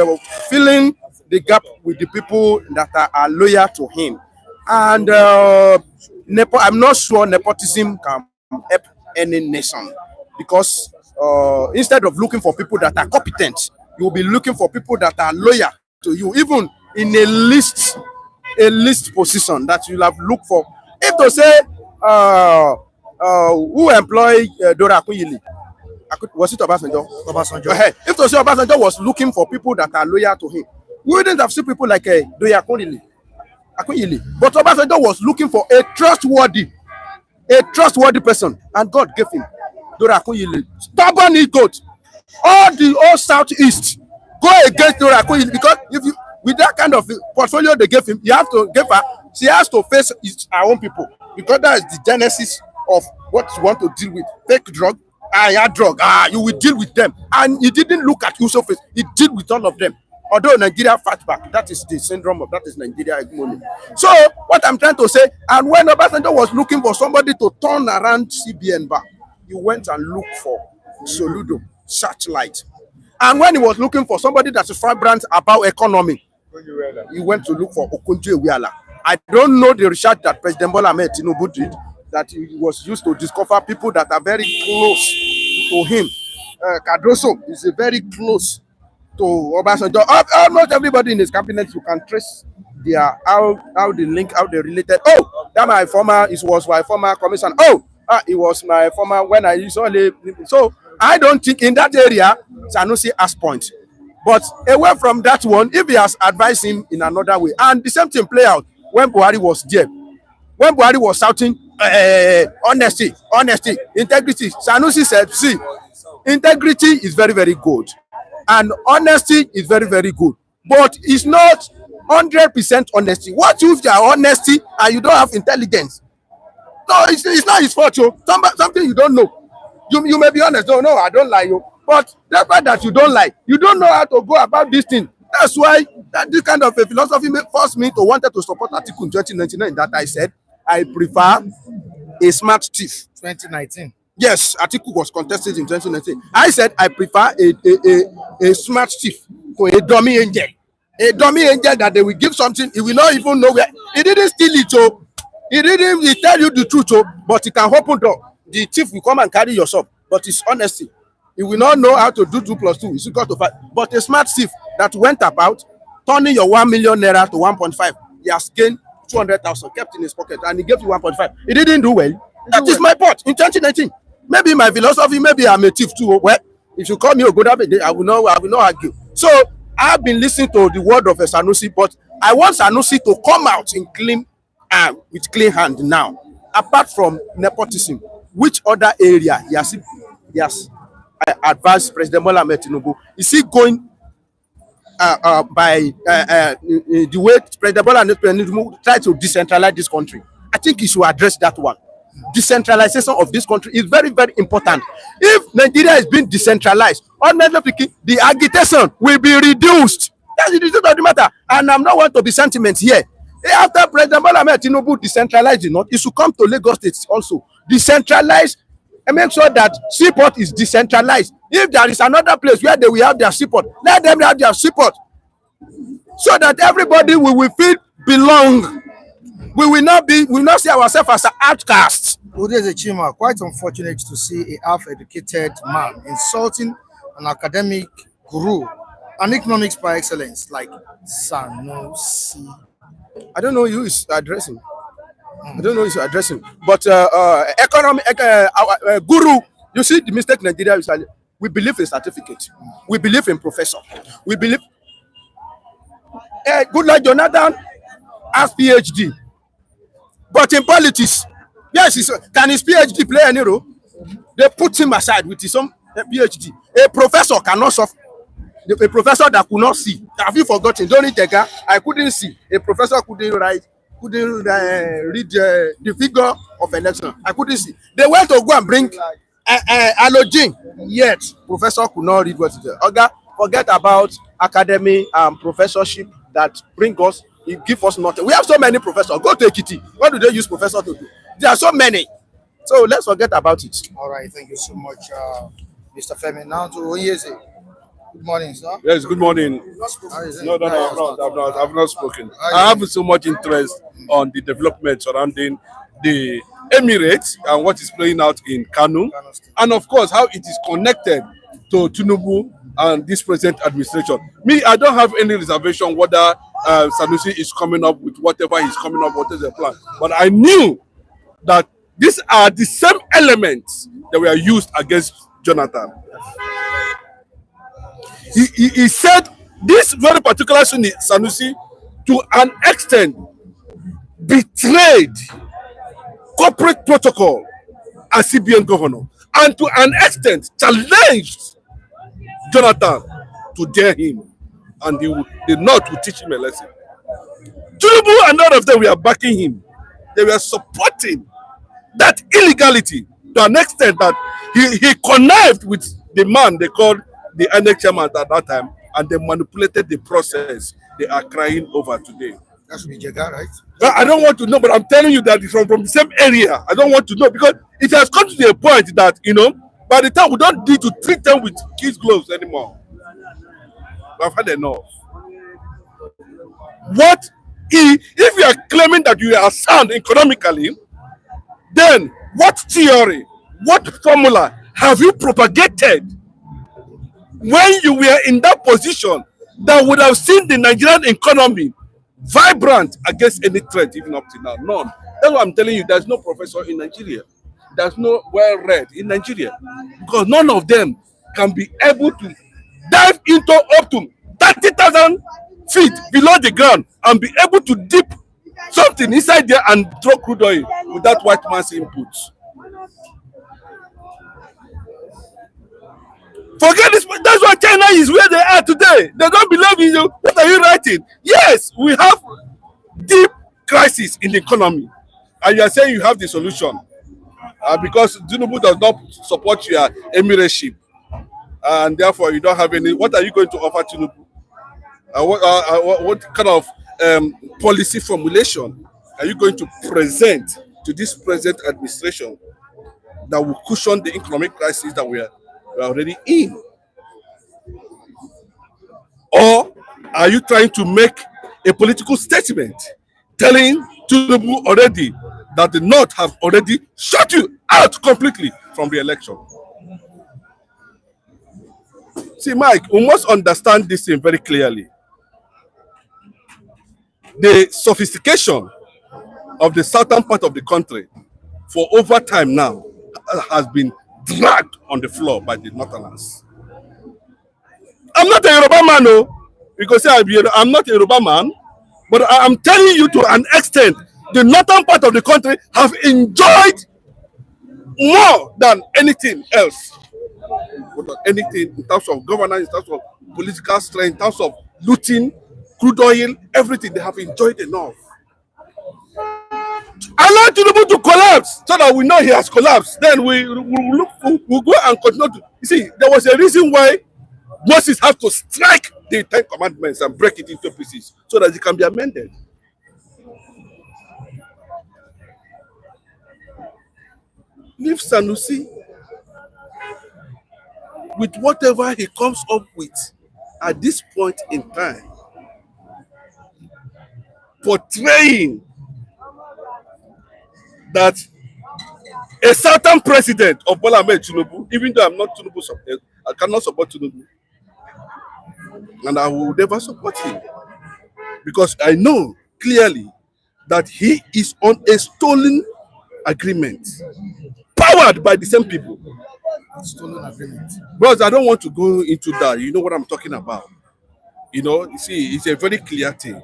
filling the gap with the people that are loyal to him. And I'm not sure nepotism can help any nation, because instead of looking for people that are competent, you will be looking for people that are loyal to you, even in a list position that you'll have looked for. If to say who employed Dora Akuyili, was it Obasanjo? Obasanjo. If to say Obasanjo was looking for people that are loyal to him, we wouldn't have seen people like Dora Akuyili. But Obasanjo was looking for a trustworthy person, and God gave him Dora Akuyili. Stubborn egot. All the whole southeast go against Dora Akuyili, because if you with that kind of portfolio they gave him, you have to give her. She has to face our own people, because that is the genesis of what you want to deal with. Fake drug, drug. You will deal with them, and he didn't look at Yusuf face. He deal with all of them. Although Nigeria fought back, that is the syndrome of that is Nigeria hegemony. So what I'm trying to say, and when Obasanjo was looking for somebody to turn around CBN back, he went and looked for Soludo, Searchlight. And when he was looking for somebody that's vibrant about economy, he went to look for Okonjo-Iweala. I don't know the research that President Bola Ahmed Tinubu did, that he was used to discover people that are very close to him. Cardoso is a very close to Obasanjo. Almost everybody in his cabinet, you can trace their how they link, how they related. Oh, that was my former commissioner. Oh, it was my former when I saw the. So I don't think in that area Sanusi has point. But away from that one, if he has advised him in another way, and the same thing play out when Buhari was there. When Buhari was shouting, honesty, honesty, integrity, Sanusi said, see, integrity is very, very good. And honesty is very, very good. But it's not 100% honesty. What if you are honesty and you don't have intelligence? No, it's not his fault, yo. Something you don't know. You may be honest. No, I don't lie, yo. But the fact that you don't lie, you don't know how to go about this thing. That's why this kind of a philosophy forced me to wanted to support Atiku in 2019. That I said I prefer a smart thief. 2019. Yes, Atiku was contested in 2019. I said I prefer a smart thief to a dummy angel. A dummy angel that they will give something, he will not even know where. He didn't steal it, oh. He tell you the truth, oh, but he can open door. The thief will come and carry your shop, but it's honesty. He will not know how to do 2 plus 2. It's equal to 5. But a smart thief that went about turning your 1 million naira to 1.5, he has gained 200,000, kept in his pocket, and he gave you 1.5. He didn't do well. That is my point in 2019. Maybe my philosophy, maybe I'm a thief too. Well, if you call me a good habit, I will not argue. So I've been listening to the word of a Sanusi, but I want Sanusi to come out in clean with clean hand now. Apart from nepotism, which other area he has advised President Bola Ahmed Tinubu? Is he going by the way President Bola Ahmed Tinubu try to decentralize this country? I think he should address that one. Decentralization of this country is very, very important. If Nigeria is being decentralized, honestly speaking, the agitation will be reduced. That's the truth of the matter. And I'm not want to be sentiment here. After President Bola Ahmed Tinubu decentralized the north, it should come to Lagos State also. Decentralize and make sure that seaport is decentralized. If there is another place where they will have their seaport, let them have their seaport, so that everybody will feel belong. We will not see ourselves as outcasts. Udeze Chima, quite unfortunate to see a half-educated man insulting an academic guru, an economics par excellence like Sanusi. I don't know who is addressing. But economic guru, you see the mistake Nigeria is. We believe in certificate. We believe in professor. We believe. Good like Jonathan has PhD. But in politics, yes, can his PhD play any role? They put him aside with his own PhD. A professor cannot solve. A professor that could not see. Have you forgotten? Don't it, I couldn't see. A professor couldn't read the figure of election. I couldn't see. They went to go and bring halogen. Yet, professor could not read what it is. Okay, forget about academy and professorship that bring us. It give us nothing. We have so many professors. Go to Ekiti. What do they use professor to do? There are so many. So let's forget about it. All right, thank you so much, Mr. Femi. Now to Oyeze. Good morning, sir. Yes, good morning. No, I've not spoken. I have so much interest on the development surrounding the Emirates and what is playing out in Kanu, and of course how it is connected to Tinubu and this present administration. Me, I don't have any reservation whether Sanusi is coming up with whatever he's coming up with, what is the plan. But I knew that these are the same elements that were used against Jonathan. He said this very particular Sanusi, to an extent, betrayed corporate protocol as CBN governor, and to an extent challenged Jonathan to dare him, and the North will teach him a lesson. Tinubu and all of them were backing him. They were supporting that illegality to an extent that he connived with the man they called the INEC chairman at that time, and they manipulated the process they are crying over today. That should be Jega, right? Well, I don't want to know, but I'm telling you that it's from the same area. I don't want to know because it has come to the point that, by the time we don't need to treat them with kids' gloves anymore. I've had enough. If you are claiming that you are sound economically, then what theory, what formula have you propagated when you were in that position that would have seen the Nigerian economy vibrant against any threat, even up to now? None. That's why I'm telling you, there's no professor in Nigeria. there's no well read in Nigeria, because none of them can be able to dive into up to 30,000 feet below the ground and be able to dip something inside there and throw crude oil without white man's input. Forget this. That's why China is where they are today. They don't believe in you. What are you writing? Yes, we have deep crisis in the economy, and you are saying you have the solution because Tinubu does not support your emirateship, and therefore you don't have any. What are you going to offer Tinubu? What kind of policy formulation are you going to present to this present administration that will cushion the economic crisis that we are already in? Or are you trying to make a political statement telling Tinubu already that the North have already shut you out completely from the election? See, Mike, we must understand this thing very clearly. The sophistication of the southern part of the country for over time now has been dragged on the floor by the Northerners. I'm not a Yoruba man, no, because I'm not a Yoruba man, but I'm telling you to an extent, the northern part of the country have enjoyed more than anything else. Anything in terms of governance, in terms of political strength, in terms of looting, crude oil, everything, they have enjoyed enough. Allow Tinubu to collapse so that we know he has collapsed. Then we'll go and continue to. You see, there was a reason why Moses has to strike the 10 commandments and break it into pieces so that it can be amended. Leave Sanusi with whatever he comes up with at this point in time, portraying that a certain president of Bola Ahmed Tinubu, even though I'm not Tinubu, I cannot support Tinubu, and I will never support him because I know clearly that he is on a stolen agreement, powered by the same people. Stolen agreement. Bros, I don't want to go into that. You know what I'm talking about. You know, you see, it's a very clear thing.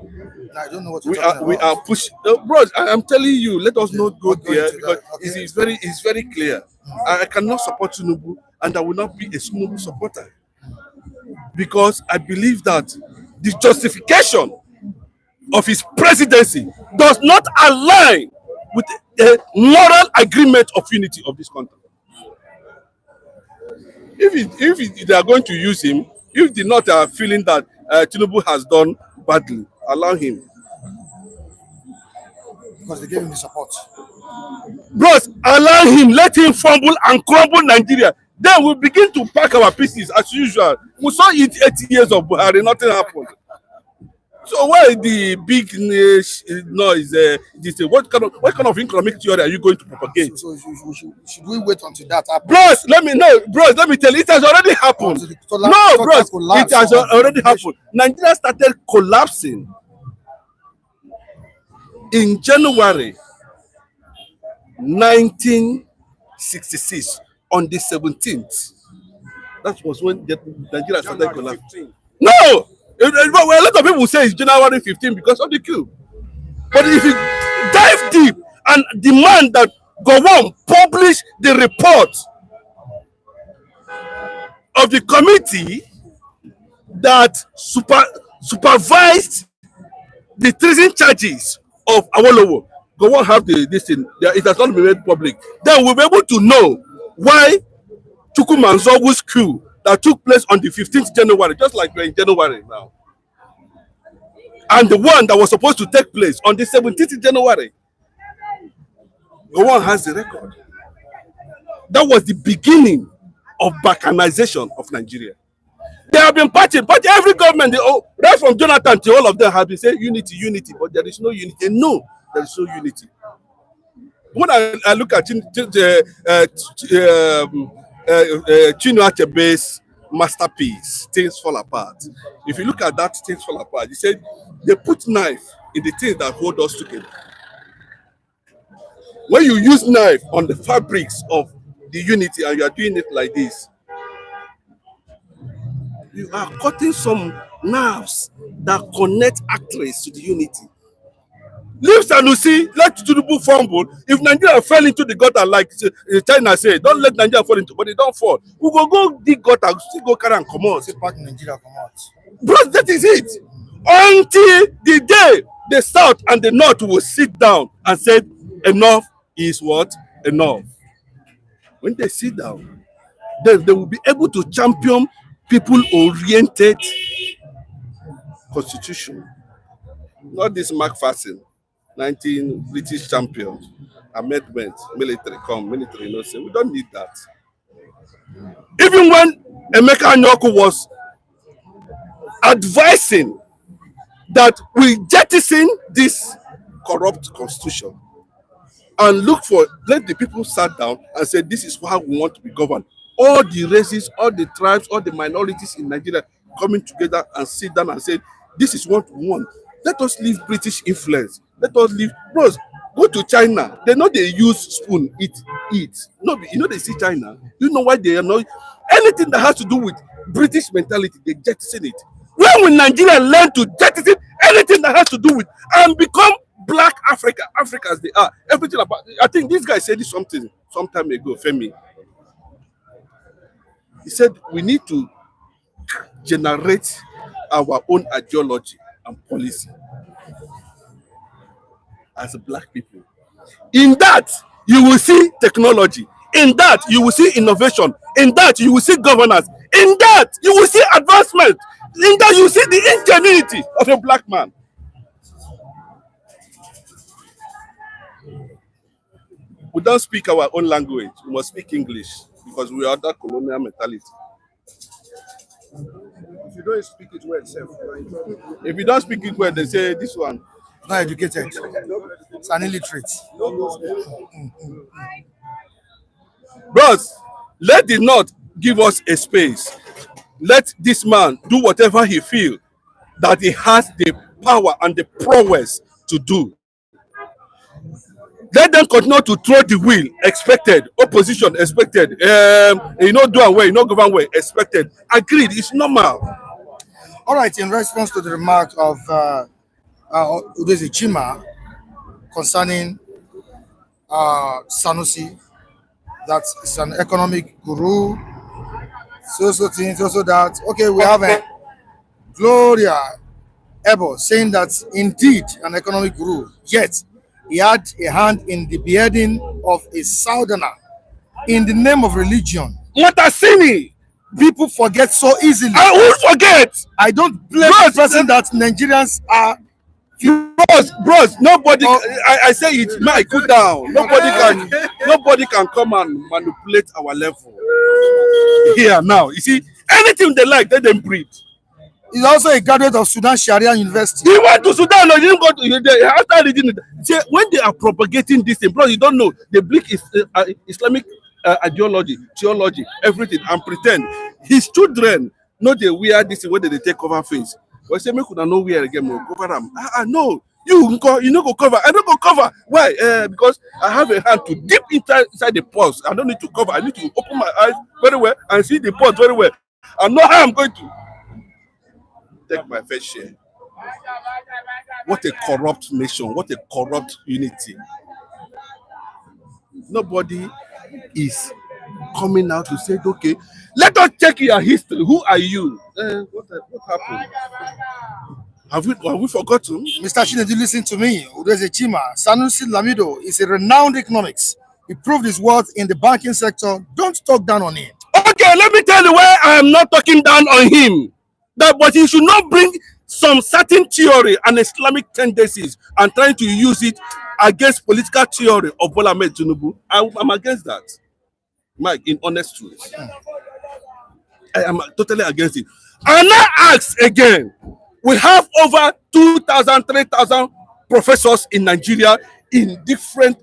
I don't know what you're talking about. We are pushing, bros. I'm telling you, let us not go there because it's very clear. I cannot support Tinubu, and I will not be a Tinubu supporter because I believe that the justification of his presidency does not align with a moral agreement of unity of this country. If they are going to use him, if the North are feeling that Tinubu has done badly, allow him. Because they gave him the support. Bros, allow him, let him fumble and crumble Nigeria. Then we'll begin to pack our pieces as usual. We saw it 80 years of Buhari, nothing happened. So why the big noise? What kind of economic theory are you going to propagate? So should we wait until that happens? Bros, let me tell you, it has already happened. No, bros, it has already happened. Nigeria started collapsing in January 1966 on the 17th. That was when Nigeria started collapsing. No! Well, a lot of people say it's January 15 because of the coup. But if you dive deep and demand that Govs publish the report of the committee that supervised the treason charges of Awolowo, Govs have this thing. It has not been made public. Then we'll be able to know why Chukwumanzogu's coup that took place on the 15th January, just like we're in January now, and the one that was supposed to take place on the 17th January, Govs has the record. That was the beginning of balkanization of Nigeria. They have been partying, every government, right from Jonathan to all of them have been saying unity, but there is no unity. No, there is no unity. When I look at Chinua Achebe's masterpiece, Things Fall Apart. If you look at that, Things Fall Apart, he said they put knife in the things that hold us together. When you use knife on the fabrics of the unity and you are doing it like this, you are cutting some nerves that connect actors to the unity. Leave Sanusi, let Tinubu fumble. If Nigeria fell into the gutter like China say, don't let Nigeria fall into, but they don't fall. We go dig gutter, still go carry and come out. Sit back in Nigeria, come out. Bro, that is it. Until the day the South and the North will sit down and say, enough is what? Enough. When they sit down, then they will be able to champion people-oriented constitution. Not this McPherson, 19 British champions, amendment, military come, military no say. We don't need that. Even when Emeka Anyaoku was advising that we jettison this corrupt constitution and let the people sit down and say, this is how we want to be governed. All the races, all the tribes, all the minorities in Nigeria coming together and sit down and say, this is what we want. Let us leave British influence. Let us leave. Bros, go to China. They know they use spoon, eat. No, you know they see China. You know why they are not. Anything that has to do with British mentality, they jettison it. When will Nigeria learn to jettison anything that has to do with and become black Africa as they are? Everything about. I think this guy said this something some time ago, Femi. He said we need to generate our own ideology and policy as black people. In that, you will see technology. In that, you will see innovation. In that, you will see governance. In that, you will see advancement. In that, you will see the ingenuity of a black man. We don't speak our own language. We must speak English because we are that colonial mentality. If you don't speak it well, self. If you don't speak it well, they say this one. Not educated. It's an illiterate. Bros, let the North give us a space. Let this man do whatever he feels that he has the power and the prowess to do. Let them continue to throw the wheel, expected. Opposition, expected. You know, do away, you know, govern way, expected. Agreed, it's normal. All right, in response to the remark of Udeze Chima concerning Sanusi, that is an economic guru, so things, also that. Okay, we have a Gloria Ebo saying that indeed an economic guru, yet he had a hand in the beheading of a southerner in the name of religion. Motasini! People forget so easily. I will forget! I don't blame the person that Nigerians are. Bros, nobody. I say it. Mike, cool down. Nobody can come and manipulate our level here now. You see, anything they like, let them breathe. He's also a graduate of Sudan Sharia University. He went to Sudan, or he didn't go to. After reading it, see, when they are propagating this thing, bro, you don't know the bleak Islamic ideology, theology, everything, and pretend his children know they wear this when they take cover face. But say, me could not know where again, cover them. No, you know go cover. I don't go cover. Why? Because I have a hand to dip inside the pulse. I don't need to cover. I need to open my eyes very well and see the pulse very well. I know how I'm going to take my fair share. What a corrupt nation. What a corrupt unity. Nobody is coming out to say, okay, let us check your history. Who are you? What happened? Have we forgotten? Mr. Chinedu, listen to me. Udeze Chima, Sanusi Lamido is a renowned economics. He proved his worth in the banking sector. Don't talk down on him. Okay, let me tell you why I am not talking down on him. But he should not bring some certain theory and Islamic tendencies and trying to use it against political theory of Bola Ahmed Tinubu. I'm against that. Mike, in honest truth. I am totally against it. And I ask again, we have over 2,000, 3,000 professors in Nigeria in different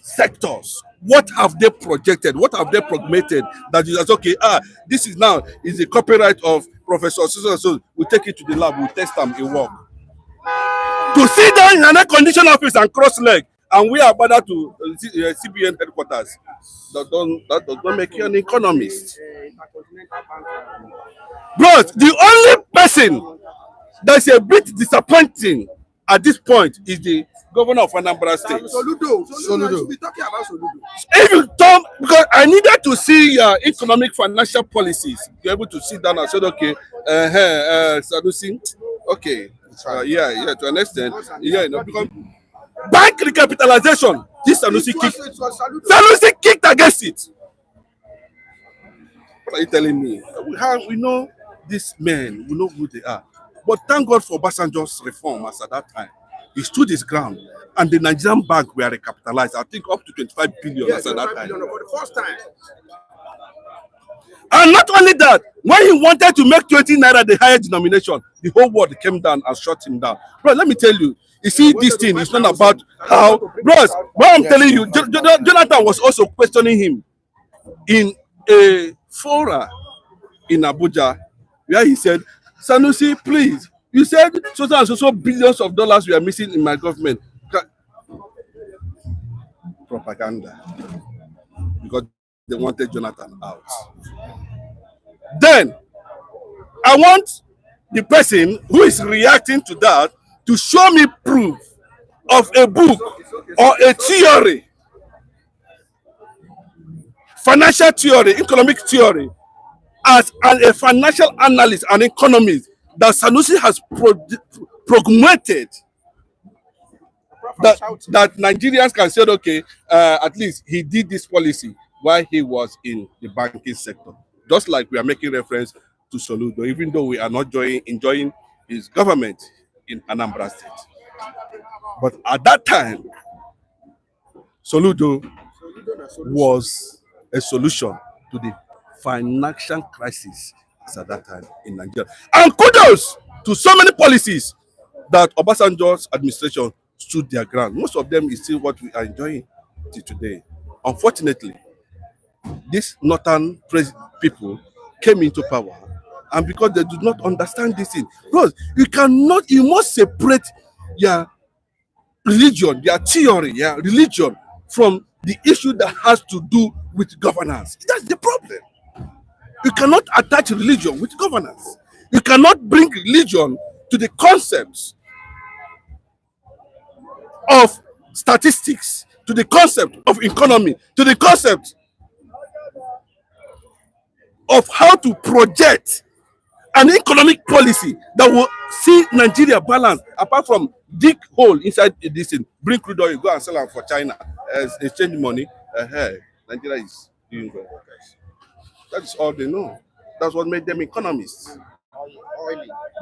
sectors. What have they projected? What have they progmated that is okay? This is now is the copyright of Professor so we take it to the lab, we test them, it work. To sit down in an air conditioned office and cross leg and we are bothered to CBN headquarters. That does not make you an economist. Bros, the only person that's a bit disappointing at this point is the governor of Anambra State. Soludo. We'll be talking about Soludo. If you talk, because I needed to see your economic financial policies, you're able to sit down and say, okay, Sanusi, okay, yeah, to an extent, yeah, because bank recapitalization, this Sanusi kicked against it. What are you telling me? We know these men, we know who they are. But thank God for Obasanjo's reform as at that time. He stood his ground, and the Nigerian bank were recapitalized, I think up to 25 billion as at that time. For the first time. And not only that, when he wanted to make 20 naira the higher denomination, the whole world came down and shut him down. Bro, let me tell you, you see, this thing is not about how, bros, what I'm telling you, Jonathan was also questioning him in a fora in Abuja, where he said, Sanusi, please, you said so billions of dollars we are missing in my government. Propaganda. Because they wanted Jonathan out. Then, I want the person who is reacting to that to show me proof of a book or a theory, financial theory, economic theory, as a financial analyst and economist that Sanusi has promulgated, that Nigerians can say, okay, at least he did this policy while he was in the banking sector. Just like we are making reference to Soludo, even though we are not enjoying his government in Anambra State. But at that time, Soludo was a solution to the financial crisis at that time in Nigeria. And kudos to so many policies that Obasanjo's administration stood their ground. Most of them is still what we are enjoying till today. Unfortunately, these northern people came into power, and because they do not understand this thing, bros, you must separate your religion, their theory, religion from the issue that has to do with governance. That's the problem. You cannot attach religion with governance. You cannot bring religion to the concepts of statistics, to the concept of economy, to the concept of how to project an economic policy that will see Nigeria balanced, apart from dig hole inside this thing, bring crude oil, go and sell them for China, exchange money. Nigeria is doing well. That is all they know. That's what made them economists.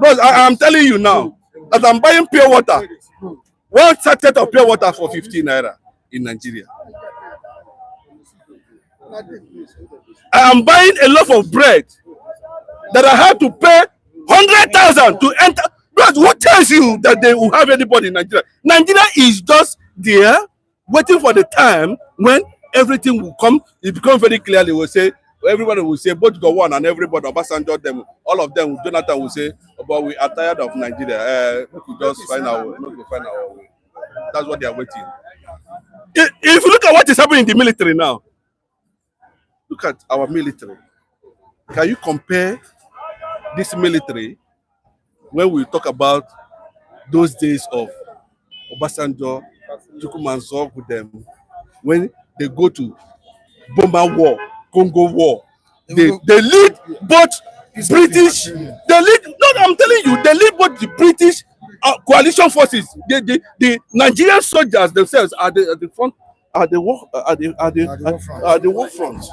But I'm telling you now that I'm buying pure water. One sachet of pure water for 15 naira in Nigeria. I am buying a loaf of bread that I have to pay 100,000 to enter. But who tells you that they will have anybody in Nigeria? Nigeria is just there waiting for the time when everything will come. It becomes very clear. They will say, everybody will say, both Gowon and everybody, Obasanjo, them, all of them, Jonathan will say, but we are tired of Nigeria. We could just find our way. That's what they are waiting. If you look at what is happening in the military now, look at our military. Can you compare this military when we talk about those days of Obasanjo, Tukumanso with them, when they go to Bomber War, Congo War, they lead both British, they lead, no, I'm telling you, they lead both the British coalition forces. The Nigerian soldiers themselves are the front, are the war front,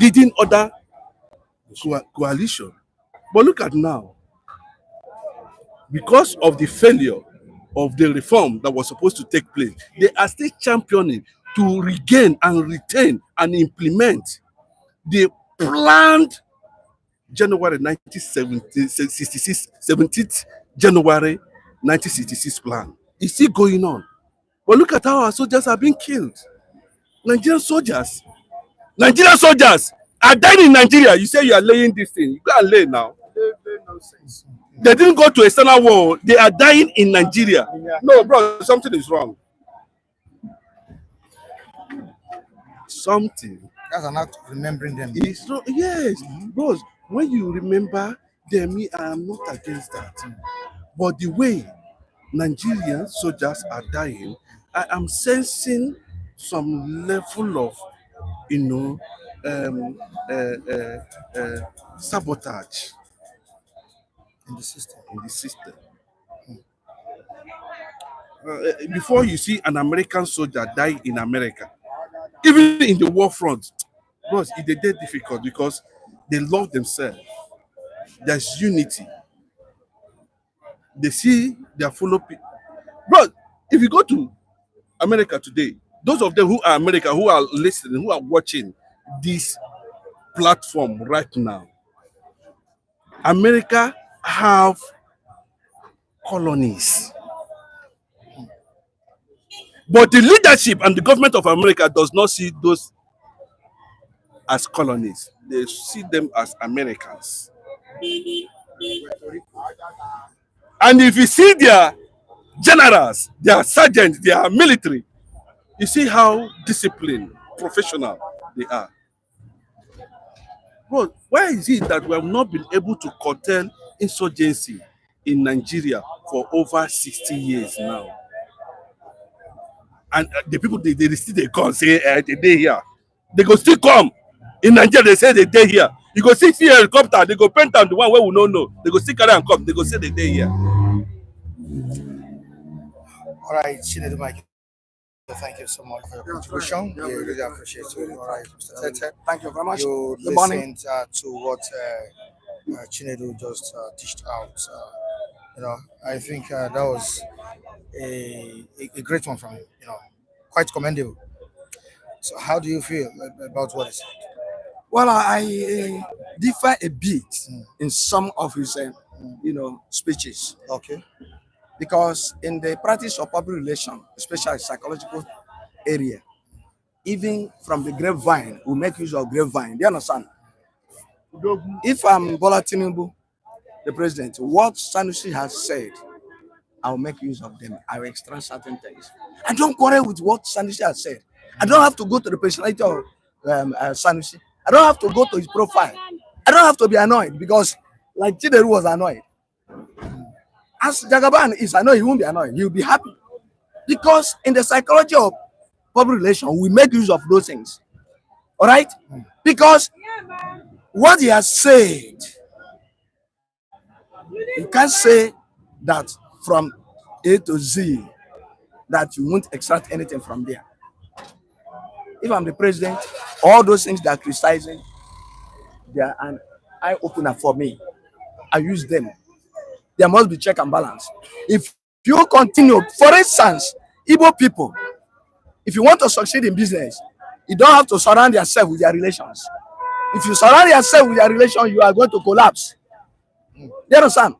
leading other coalition. But look at now, because of the failure of the reform that was supposed to take place, they are still championing to regain and retain and implement the planned January 1966, 17th January 1966 plan. It's still going on. But look at how our soldiers are being killed. Nigerian soldiers are dying in Nigeria. You say you are laying this thing. You can't lay now. They didn't go to external war. They are dying in Nigeria. No, bro, something is wrong. something. That's an act of remembering them. It's so yes, bros. When you remember them, me, I am not against that. But the way Nigerian soldiers are dying, I am sensing some level of, you know, um, sabotage In the system. in the system. Before you see an American soldier die in America, even in the war front, bros, it's a dead difficult because they love themselves. There's unity. They see their fellow people. Bro, if you go to America today, those of them who are America, who are listening, who are watching this platform right now, America have colonies. But the leadership and the government of America does not see those as colonies. They see them as Americans. And if you see their generals, their sergeants, their military, you see how disciplined, professional they are. Bro, why is it that we have not been able to curtail insurgency in Nigeria for over 60 years now? And the people, they still they come say they day here. They go still come. In Nigeria, they say they day here. You go see a helicopter, they go paint on the one where we don't know. They go still carry and come. They go say they day here. All right, Chinedu Mike. Thank you so much for your contribution. We really appreciate it. All right, Mr. Tete. Thank you very much. You Good morning. listened to what Chinedu just dished out. I think that was a great one from him. Quite commendable. So, how do you feel about what he said? Well, I differ a bit in some of his, speeches, Okay. because in the practice of public relations, especially psychological area, even from the grapevine, we make use of grapevine. Do you understand? If I'm Bola Tinubu, the president, what Sanusi has said, I'll make use of them. I will extract certain things. I don't quarrel with what Sanusi has said. I don't have to go to the personality of Sanusi. I don't have to go to his profile. I don't have to be annoyed because, like Chideru was annoyed. As Jagaban is annoyed, he won't be annoyed. He'll be happy. Because in the psychology of public relations, we make use of those things. All right? Because what he has said, you can't say that from A to Z that you won't extract anything from there. If I'm the president, all those things that are criticizing, they are an eye opener for me. I use them. There must be check and balance. If you continue, for instance, Igbo people, if you want to succeed in business, you don't have to surround yourself with their relations. If you surround yourself with their relations, you are going to collapse. You understand?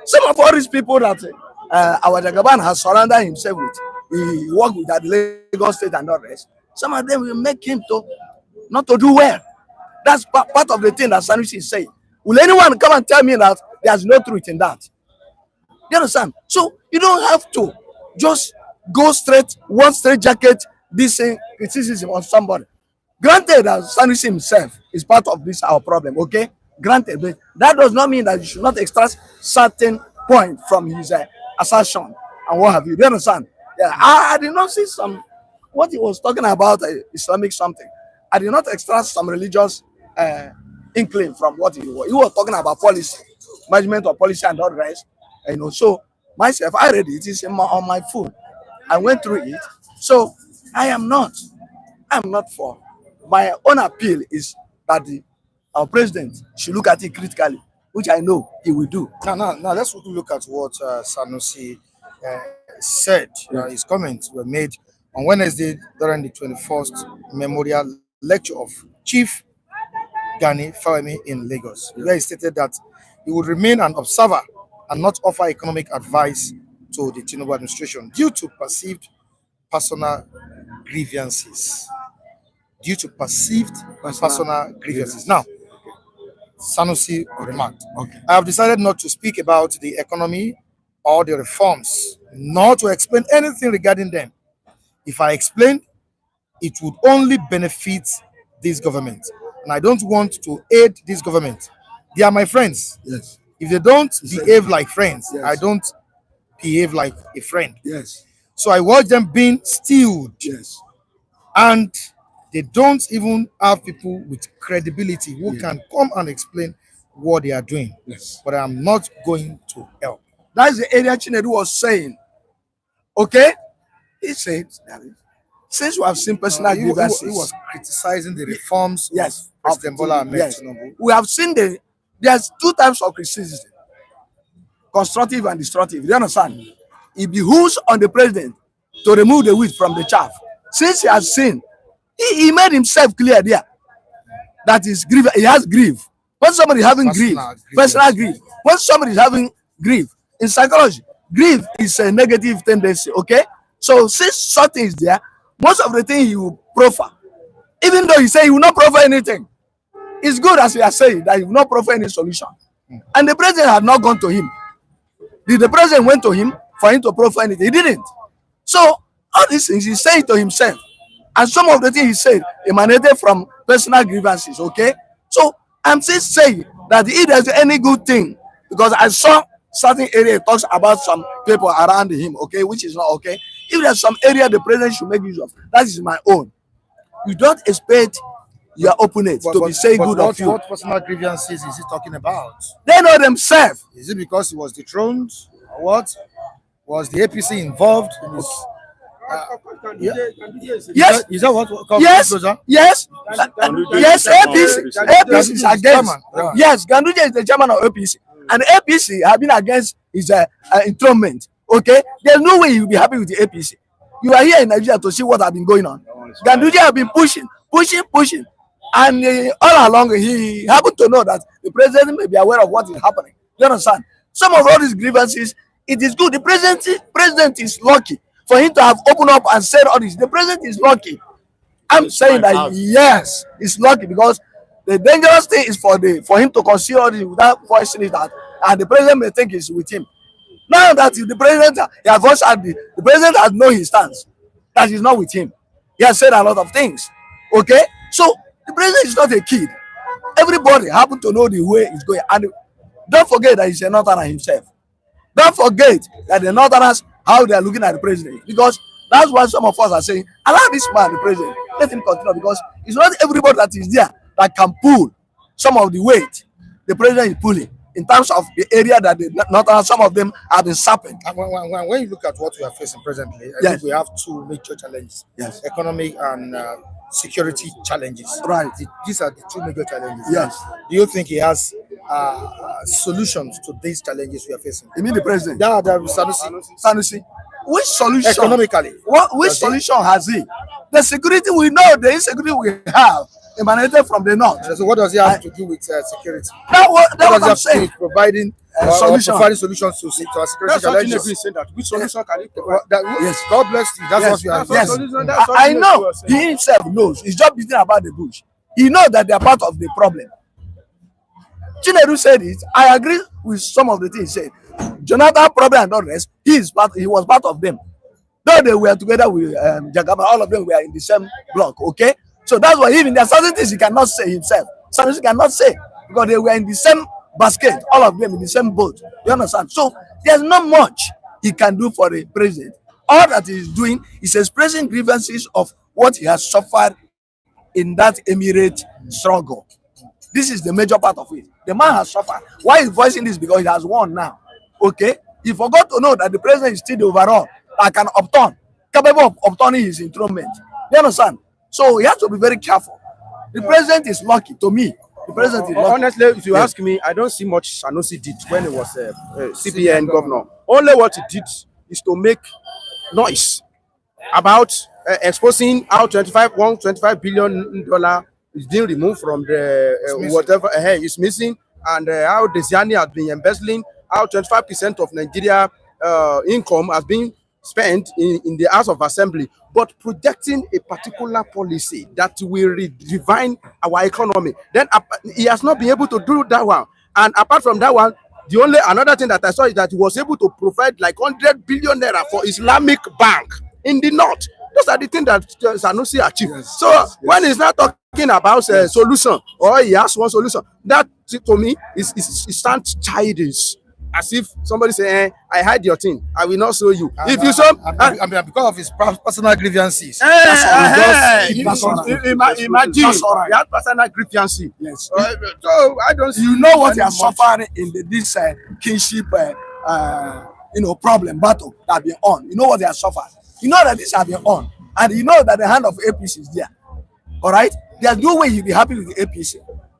Some of all these people that our Jagaban has surrounded himself with, he worked with at Lagos State and all the rest. Some of them will make him to not to do well. That's part of the thing that Sanusi is saying. Will anyone come and tell me that there's no truth in that? You understand? So you don't have to just go straight, one straight jacket, this criticism on somebody. Granted that Sanusi himself is part of this our problem, okay? Granted, but that does not mean that you should not extract certain point from his assertion and what have you. Do you understand? Yeah, I did not see what he was talking about Islamic something. I did not extract some religious inkling from what he was talking about policy, management of policy and all the rest. So myself, I read it. It's on my phone. I went through it. So I'm not for. My own appeal is that our president should look at it critically, which I know he will do. Now, let's look at what Sanusi said. His comments were made on Wednesday during the 21st memorial lecture of Chief Gani Fawemi in Lagos, where he stated that he would remain an observer and not offer economic advice to the Tinubu administration due to perceived personal grievances. Personal grievances. Now, Sanusi remarked, Okay. I have decided not to speak about the economy or the reforms, nor to explain anything regarding them. If I explain, it would only benefit this government. And I don't want to aid this government. They are my friends. Yes. If they don't behave like friends, Yes. I don't behave like a friend. Yes. So I watch them being stealed, Yes. and they don't even have people with credibility who can come and explain what they are doing. Yes. But I'm not going to help. That's the area Chinedu was saying. Okay? He said, since we have seen personal He grievances, was criticizing the reforms yes, of President Bola Ahmed yes, Tinubu. we have seen there's two types of criticism, constructive and destructive. You understand? It behooves on the president to remove the wheat from the chaff. Since he has seen, he made himself clear there that he has grief. When somebody is having personal grief, when somebody is having grief, in psychology, grief is a negative tendency, okay? So since something is there, most of the things he will proffer, even though he say he will not proffer anything, it's good as he has said that he will not proffer any solution. And the president had not gone to him. The president went to him for him to proffer anything. He didn't. So all these things he said to himself. And some of the things he said emanated from personal grievances, okay? So I'm still saying that if there's any good thing, because I saw certain area talks about some people around him, okay, which is not okay. If there's some area the president should make use of, that is my own. You don't expect your opponent to be saying good of you. What personal grievances is he talking about? They know themselves. Is it because he was dethroned, or what? Was the APC involved in his? Yes. Is that what? Yes. Yes. Yes. APC is against. Yes, Ganduje is the chairman of APC, and APC have been against his enthronement. Okay, there's no way you'll be happy with the APC. You are here in Nigeria to see what has been going on. Ganduje have been pushing, and all along he happened to know that the president may be aware of what is happening. You understand? Some of all these grievances, it is good. The president is lucky for him to have opened up and said all this. The president is lucky. I'm saying that yes, he's lucky, because the dangerous thing is for him to conceal all this without voicing it out, and the president may think it's with him. Now that the president has voiced out, the president has known his stance that he's not with him. He has said a lot of things. Okay, so the president is not a kid. Everybody happen to know the way it's going, and don't forget that he's a northerner himself. Don't forget that the northerners, how they are looking at the president, because that's why some of us are saying, allow this man, the president, let him continue, because it's not everybody that is there that can pull some of the weight the president is pulling in terms of the area that the northerners, some of them have been sapping. When you look at what we are facing presently, I think we have two major challenges: economic and security challenges. Right. These are the two major challenges. Yes. Do you think he has solutions to these challenges we are facing? You mean the president? Yeah, Sanusi. Which solution? Economically. Which solution has he? The security we know, the insecurity we have emanated from the north. So what does he have to do with security? That what I'm saying. Providing solutions to our security challenges. Which solution can he provide? Yes, God bless you. That's what we are doing. Yes, I know. He himself knows. He's just beating about the bush. He knows that they are part of the problem. Chinedu said it. I agree with some of the things he said. Jonathan problem and all the rest. He was part of them. Though they were together with Jagaba, all of them were in the same block. Okay, so that's why even there are certain things he cannot say himself. Some he cannot say because they were in the same basket, all of them in the same boat. You understand? So there's not much he can do for the president. All that he is doing is expressing grievances of what he has suffered in that emirate struggle. This is the major part of it. The man has suffered. Why is voicing this? Because he has won now. Okay? He forgot to know that the president is still the overall that can upturn, capable of upturning his enthronement. You understand? So he has to be very careful. The president is lucky, to me. The president is lucky. Honestly, if you ask me, I don't see much Sanusi did when he was CBN governor. Only what he did is to make noise about exposing how $125 billion is being removed from the whatever is missing, and how Desiani has been embezzling, how 25% of Nigeria income has been spent in the House of Assembly, but projecting a particular policy that will redefine our economy. Then he has not been able to do that one. And apart from that one, the only another thing that I saw is that he was able to provide like 100 billion naira for Islamic Bank in the north. those are the things that Sanusi achieved. So when he's not talking about solution, or he has one solution, that to me is sounds childish. As if somebody say, I hide your thing, I will not show you. If you show, because of his personal grievances. Imagine he has personal grievances. Yes. So I don't. You know what he has suffered in this kinship, problem battle that been on. You know what they have suffered. You know that this has been on, and you know that the hand of APC is there. All right. There's no way you'll be happy with the APC.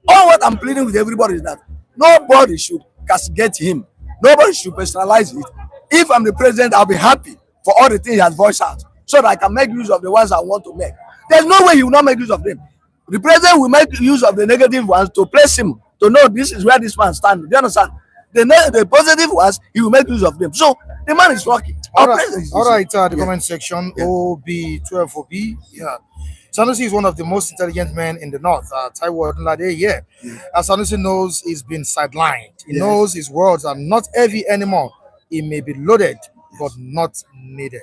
All what I'm pleading with everybody is that nobody should castigate him. Nobody should personalize it. If I'm the president, I'll be happy for all the things he has voiced out, so that I can make use of the ones I want to make. There's no way he will not make use of them. The president will make use of the negative ones to place him, to know this is where this man stands. Do you understand? The positive ones, he will make use of them. So the man is working. All right, the comment section, OB12OB. Yeah. Sanusi is one of the most intelligent men in the north. Taiwo Odunlade, yeah. As Sanusi knows, he's been sidelined. He knows his words are not heavy anymore. He may be loaded, but not needed.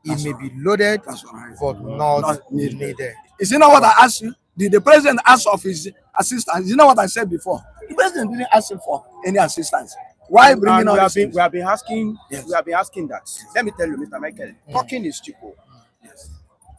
He may be loaded, but not needed. Is you know what I asked you? Did the president ask of his assistance? You know what I said before? The president didn't ask him for any assistance. Why bringing on this? We have been asking. Yes. We have been asking that. Let me tell you, Mr. Michael, talking is cheap. Yes.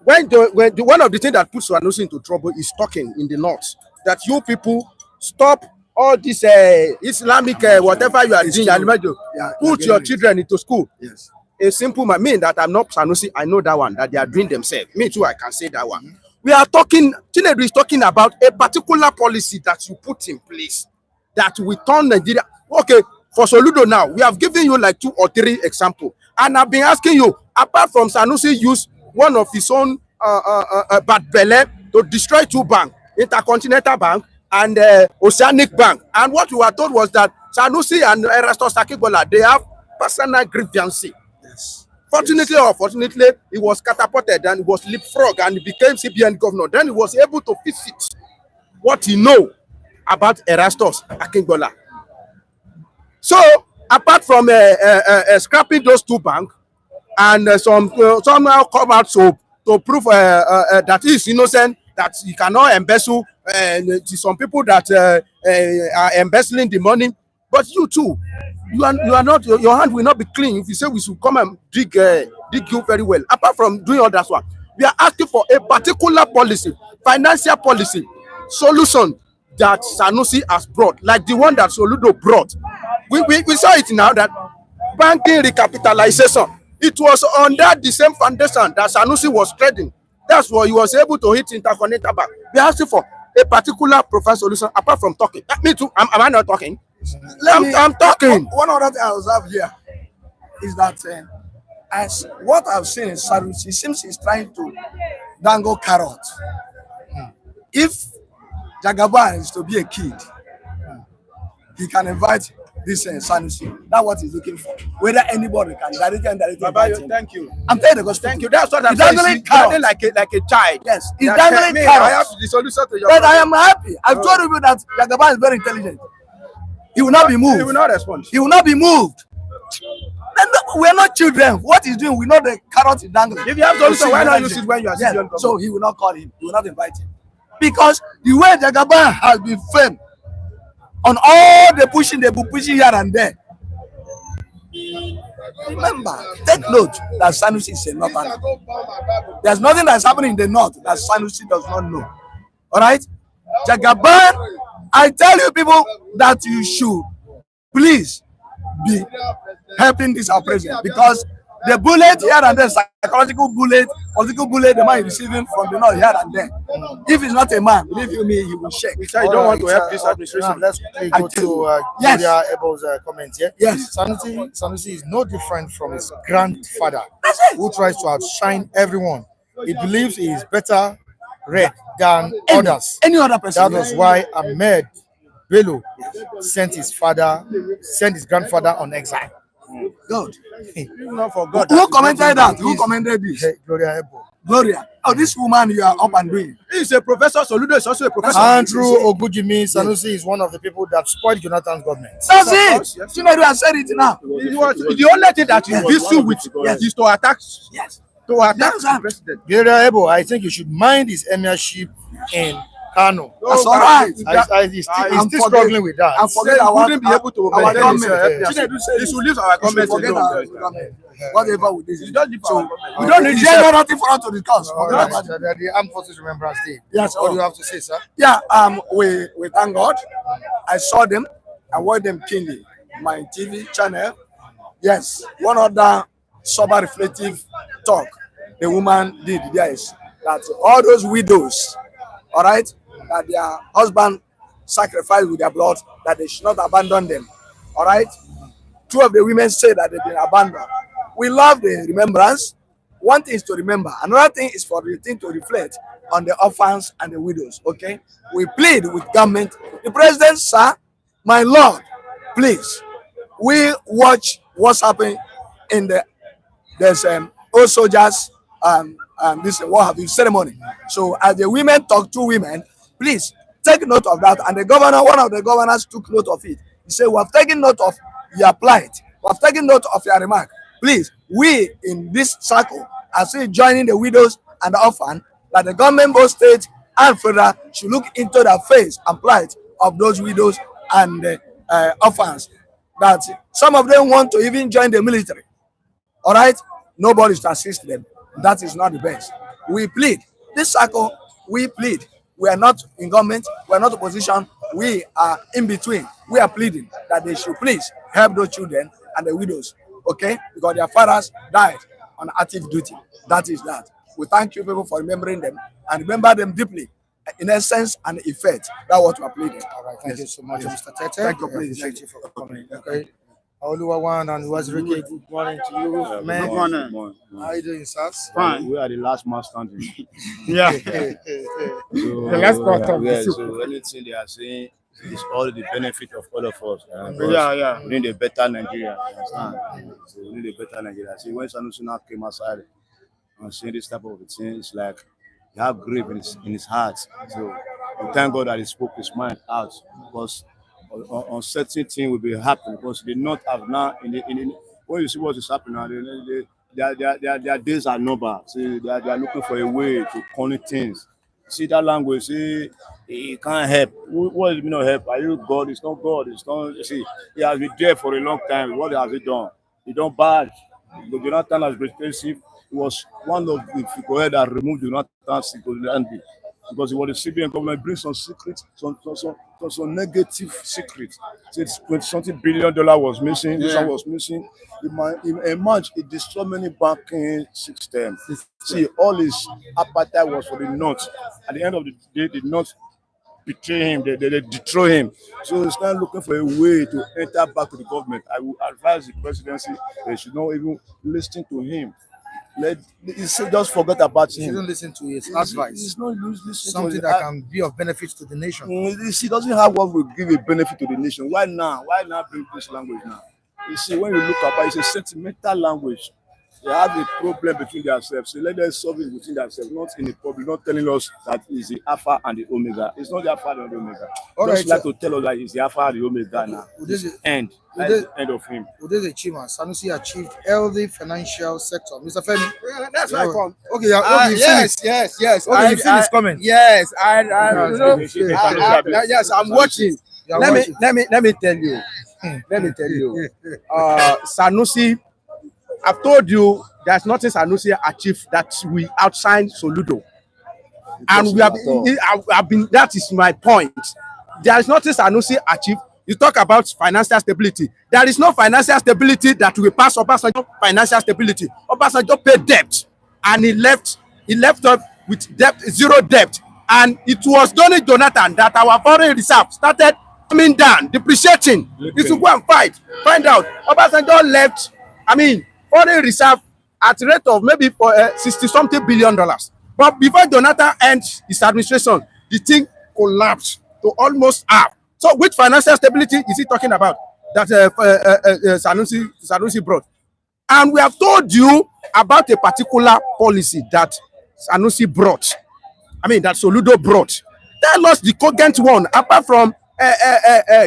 When one of the things that puts Sanusi into trouble is talking in the north. That you people stop all this Islamic whatever you are doing. Put your children into school. Yes. A simple man. Me that I'm not Sanusi, I know that one, that they are doing themselves. Me too, I can say that one. We are talking, Tinubu is talking about a particular policy that you put in place that will turn Nigeria. Okay, for Soludo now, we have given you like 2 or 3 examples. And I've been asking you, apart from Sanusi use one of his own bad belly to destroy 2 banks, Intercontinental Bank and Oceanic Bank. And what we were told was that Sanusi and Erastus Akigbola, they have personal grievances. Yes. Fortunately or unfortunately, he was catapulted and he was leapfrog and he became CBN governor. Then he was able to fix it. What he know about Erastus Akingbola. So, apart from scrapping those 2 banks, and somehow come out to prove that he is innocent, that he cannot embezzle, some people that are embezzling the money. But you too, you are not, your hand will not be clean if you say we should come and dig you very well. Apart from doing all that one, we are asking for a particular policy, financial policy, solution that Sanusi has brought, like the one that Soludo brought. We saw it now that banking recapitalization, it was under the same foundation that Sanusi was trading. That's why he was able to hit Intercontinental Bank. We are asking for a particular profile solution apart from talking. Me too, am I not talking? I'm talking. One other thing I observe here is that as what I've seen in Sanusi, it seems he's trying to dangle carrot. If Jagaban is to be a kid, he can invite this Sanusi. That's what he's looking for. Whether anybody can directly invite him. Thank you. I'm telling the gospel. Thank you. That's what I'm saying. He's like a child. Yes, he's dangling carrot. I have the solution to your But problem. I am happy. I've told you that Jagaban is very intelligent. He will not be moved. He will not respond. He will not be moved. And we are not children. What he's doing, we know the carrot is dangling. If you have solution, why not use it when you are yes. CBN governor? So he will not call him. He will not invite him. Because the way Jagaban has been famed on all the pushing, they be pushing here and there. Remember, take note that Sanusi is a northerner. There's nothing that's happening in the north that Sanusi does not know. All right? Jagaban, I tell you people that you should please be helping this our president, because the bullet here and there, psychological bullet, political bullet, the man is receiving from the north here and there. If he's not a man, believe you me, he will shake. We say you don't want to help this administration. Let's go to Julia Ebel's comment here. Yes. Sanusi is no different from his grandfather, That's it. who tries to outshine everyone. He believes he is better read than others. Any other person. That was why Ahmed Bello sent his grandfather on exile. God. Not for God. Who commented that? Who commented this? Gloria Ebo. Gloria. Oh, this woman you are up and doing. He's a professor. Soludo is also a professor. Andrew Ogujimi Sanusi is one of the people that spoiled Jonathan's government. That's it. Yes. Tinubu has said it now. The only thing that is busy with is to attack. Yes. to attack That's the right. president. Brigadier Ebo, I think you should mind his emirship in Kano. That's all right. He's And still forget- struggling with that. and forget He our wouldn't be able to our maintain his government. Chinedu said he should leave our We should government forget alone. our government. Whatever we do. He just leave our government. We don't need nothing for us to discuss. All Forget right, about so it. the Armed Forces Remembrance Day. Yes, What do you have to say, sir? Yeah, we thank God. I saw them. I watched them keenly. My TV channel. Yes, one other sober reflective talk the woman did there is that all those widows, all right, that their husband sacrificed with their blood, that they should not abandon them. All right. Two of the women say that they've been abandoned. We love the remembrance. One thing is to remember. Another thing is for the thing to reflect on the orphans and the widows. Okay. We plead with government. The president, sir, my lord, please. We watch what's happening in there's old soldiers this what have you ceremony. So as the women talk to women, please take note of that. And the governor, one of the governors took note of it. He said, we have taken note of your plight. We have taken note of your remark. Please, we in this circle are still joining the widows and the orphan that the government, both state and federal, should look into the face and plight of those widows and orphans. That some of them want to even join the military. All right, nobody to assist them. That is not the best. We plead this circle. We plead. We are not in government. We are not opposition. We are in between. We are pleading that they should please help those children and the widows. Okay, because their fathers died on active duty. That is that. We thank you people for remembering them and remember them deeply, in essence and effect. That's what we are pleading. All right, thank you so much, Mr. Tete. Thank you, We please. appreciate you for coming. Okay. Oluwawan and Wazirike, good morning to you, man. Good morning. How are you doing, sirs? Fine. We are the last man standing. Yeah. So, The last part of the yeah, soup. so anything they are saying is all the benefit of all of us. Yeah. We need a better Nigeria. You understand? So we need a better Nigeria. See, when Sanusi now came outside and saying this type of thing, it's like he have grief in his heart. So we thank God that he spoke his mind out because on certain things will be happening because they not have now when you see what is happening now, their days are numbered. See, they are looking for a way to connect things. See that language, see, he can't help. What does it mean not help? Are you God? It's not God. It's not. See, he has been there for a long time. What has he done? He done bad. But Jonathan has been expensive. He was one of the figures that removed Jonathan's security because he was the CBN government bring some secrets, some negative secrets. So $20-something billion was missing. This one was missing. It destroyed many banking systems. See, all his appetite was for the North. At the end of the day, the North betray him, they destroy him. So he's now looking for a way to enter back to the government. I will advise the presidency they should not even listen to him. Just forget about You him. shouldn't listen to his advice. He's not listening Something to that can be of benefit to the nation. You see, doesn't have what will give a benefit to the nation. Why now? Why not bring this language now? You see, when you look at it, it's a sentimental language. They have a problem between themselves. So let them solve it between themselves, not in the public, not telling us that it's the Alpha and the Omega. It's not the Alpha and the Omega. All Just right, like to tell us that it's the Alpha and the Omega now. This is- End. With That's this- the end of him. With this achievement, Sanusi achieved healthy financial sector. Mr. Femi. That's why I come. Okay, okay, you finished. Yes. Okay, you finished comment. Yes, Okay. yes, I'm watching. You are Let watching. me tell you. Let me tell you. Sanusi, I've told you there's nothing Sanusi achieved that we outshine Soludo. And we have been, that is my point. There is nothing Sanusi achieved. You talk about financial stability. There is no financial stability that will pass Obasanjo financial stability. Obasanjo paid debt and he left us with debt, zero debt. And it was during Jonathan that our foreign reserve started coming down, depreciating. You should go and find out. Obasanjo left, foreign reserve at the rate of maybe for $60-something billion. But before Jonathan ends his administration, the thing collapsed to almost half. So which financial stability is he talking about that Sanusi brought? And we have told you about a particular policy that Sanusi brought. That Soludo brought. Tell us the cogent one, apart from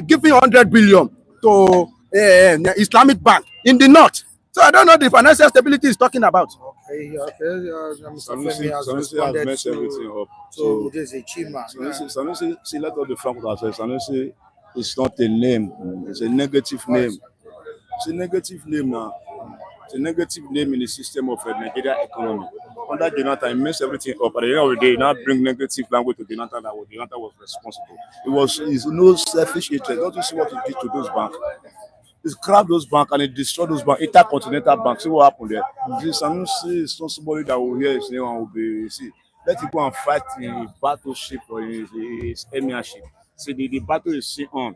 giving 100 billion to Islamic Bank in the north. So I don't know the financial stability he's talking about. Mr. Femi has Sanusi has responded messed everything up. to this Chima. Sanusi, see, let us be frank with ourselves. Sanusi is not a name. It's a negative name. It's a negative name now. It's a negative name in the system of Nigeria economy. Under Jonathan, he messed everything up. At the end of the day, he now bring negative language to Jonathan that Jonathan was responsible. It's no selfish interest. Don't you see what he did to those banks? He grabbed those banks and he destroyed those banks, intercontinental banks. See what happened there? This Sanusi is not somebody that will hear his name and will be, see, let him go and fight the battleship for his emirship. See, the battle is still on.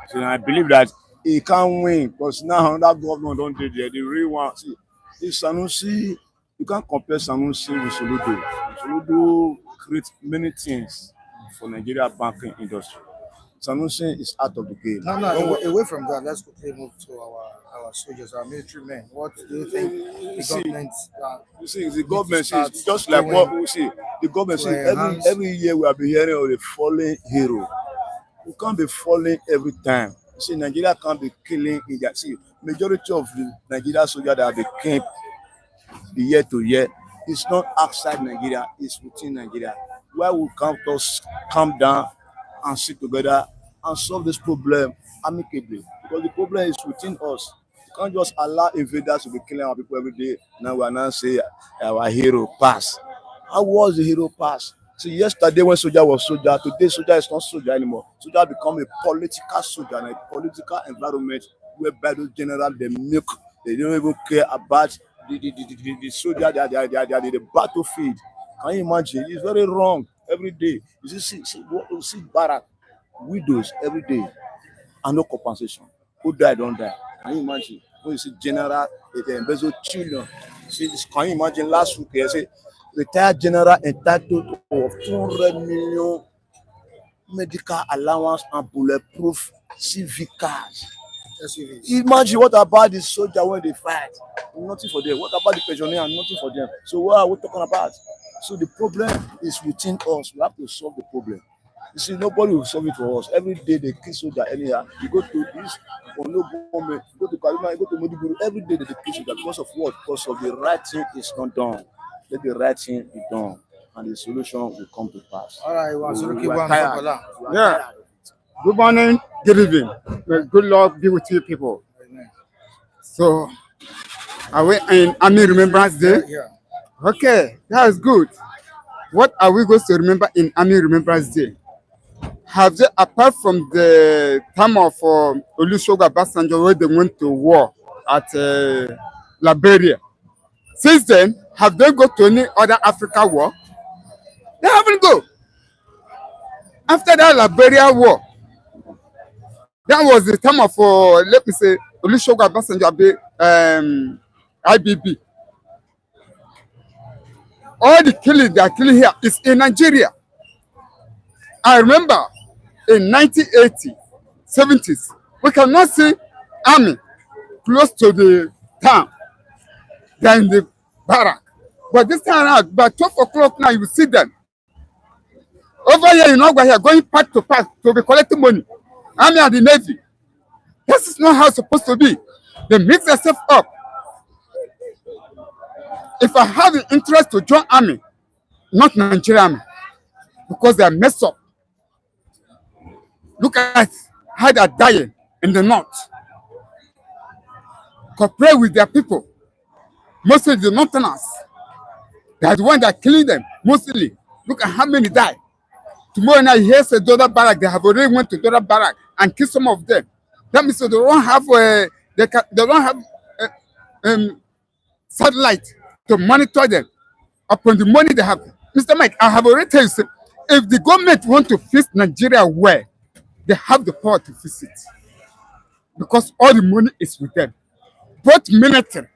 So I believe that he can't win because now another government don't do there. The real one, see, this Sanusi, you can't compare Sanusi with Soludo. Soludo creates many things for Nigeria banking industry. Sanusi is out of the game. No, away from that, let's quickly move to our soldiers, our military men. What do you think the government? You see, the government is just like what we see. The government see every year we have been hearing of a fallen hero. We can't be falling every time. You see, Nigeria can't be killing in that. See, majority of the Nigeria soldiers that have been killed year to year, it's not outside Nigeria, it's within Nigeria. Where we can't just calm down and sit together and solve this problem amicably. Because the problem is within us. You can't just allow invaders to be killing our people every day. Now we are now saying our hero pass. How was the hero pass? See, yesterday when soldier was soldier, today soldier is not soldier anymore. Soldier become a political soldier in a political environment whereby those generals they milk, they don't even care about the soldier, they are the battlefield. Can you imagine? It's very wrong every day. You see barrack, widows every day, and no compensation. Who died, don't die. Can you imagine? When you see general, they embezzle children. See, can you imagine last week, they say, retired general entitled of 200 million medical allowance and bulletproof civic cars. Imagine what about the soldier when they fight? Nothing for them. What about the pensioner? Nothing for them. So what are we talking about? So the problem is within us. We have to solve the problem. You see, nobody will solve it for us. Every day they kill soldier anyhow. You go to this or no government, you go to Kaduna, you go to Modiburu, every day they kill soldier. Because of what? Because of the right thing is not done. Let the right thing be done, and the solution will come to pass. All right, Yeah. Good morning, good evening. Good Lord be with you people. So, are we in Army Remembrance Day? Yeah. Okay, that is good. What are we going to remember in Army Remembrance Day? Have they, apart from the time of Olusegun Obasanjo, where they went to war at Liberia, since then, have they gone to any other Africa war? They haven't go. After that Liberia war, that was the time of, let me say, Olusegun Obasanjo, IBB. All the killing they are killing here is in Nigeria. I remember in 1980, 70s, we cannot see army close to the town. They are in the barrack. But this time around, by 12 o'clock now, you will see them. Over here in Ogwa here, going park to be collecting money. Army and the Navy. This is not how it's supposed to be. They mix themselves up. If I have an interest to join army, not Nigerian army, because they are messed up. Look at how they are dying in the north. Cooperate with their people. Mostly the northerners. They are the ones that are killing them, mostly. Look at how many die. Tomorrow night, here's a Doda barrack. They have already went to Doda barrack and killed some of them. That means they don't have satellite to monitor them upon the money they have. Mr. Mike, I have already told you, if the government want to fix Nigeria well, they have the power to fix it. Because all the money is with them. Both military,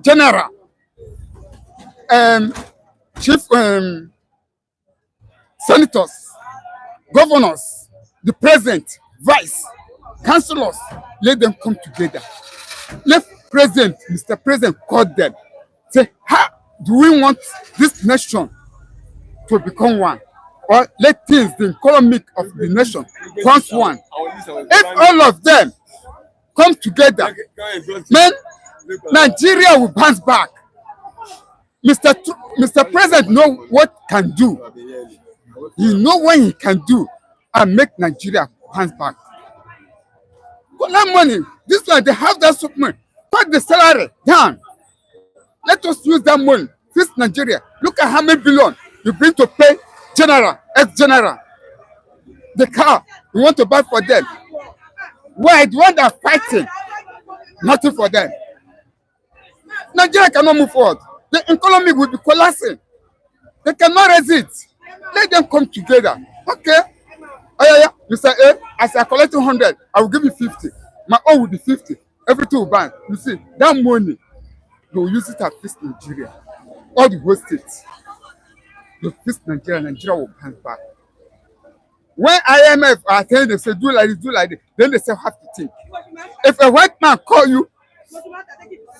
general, chief senators, governors, the president, vice, councillors, let them come together. Let President, Mr. President, call them. Say, how do we want this nation to become one? Or let things, the economic of the nation, once one. If all of them come together, man, Nigeria will bounce back. Mr. President know what can do. He know what he can do and make Nigeria bounce back. Collect money. This one they have that supplement. Cut the salary down. Let us use that money. Fix Nigeria. Look at how many billion you bring to pay general, ex-general. The car you want to buy for them. Why the one that fighting? Nothing for them. Nigeria cannot move forward. The economy will be collapsing. They cannot resist. Let them come together. Okay. Oh yeah. Mr. A, as I collect 100, I will give you 50. My own will be 50. Everything will ban. You see, that money, they will use it to fix Nigeria. All the whole states. They fix Nigeria, Nigeria will bounce back. When IMF are telling them, say, do like this, then they say, have to think. If a white man call you,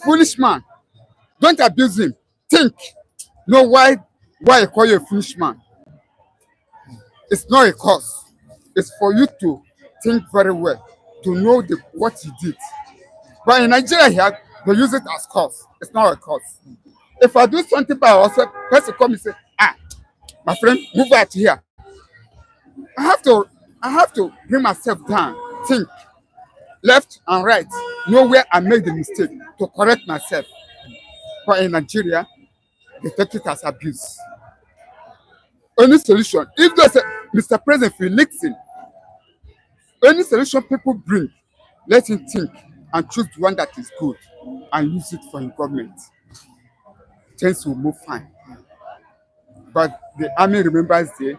foolish man, don't abuse him. Think. Know why I call you a foolish man. It's not a cause. It's for you to think very well, to know what he did. But in Nigeria here, they use it as cause. It's not a cause. If I do something by myself, person come and say, my friend, move out here. I have to bring myself down, think, left and right, know where I made the mistake to correct myself. But in Nigeria, they take it as abuse. Only solution, if they say, Mr. President, if you listen, any solution people bring, let him think and choose the one that is good and use it for his government. Things will move fine. But the Army Remembrance Day,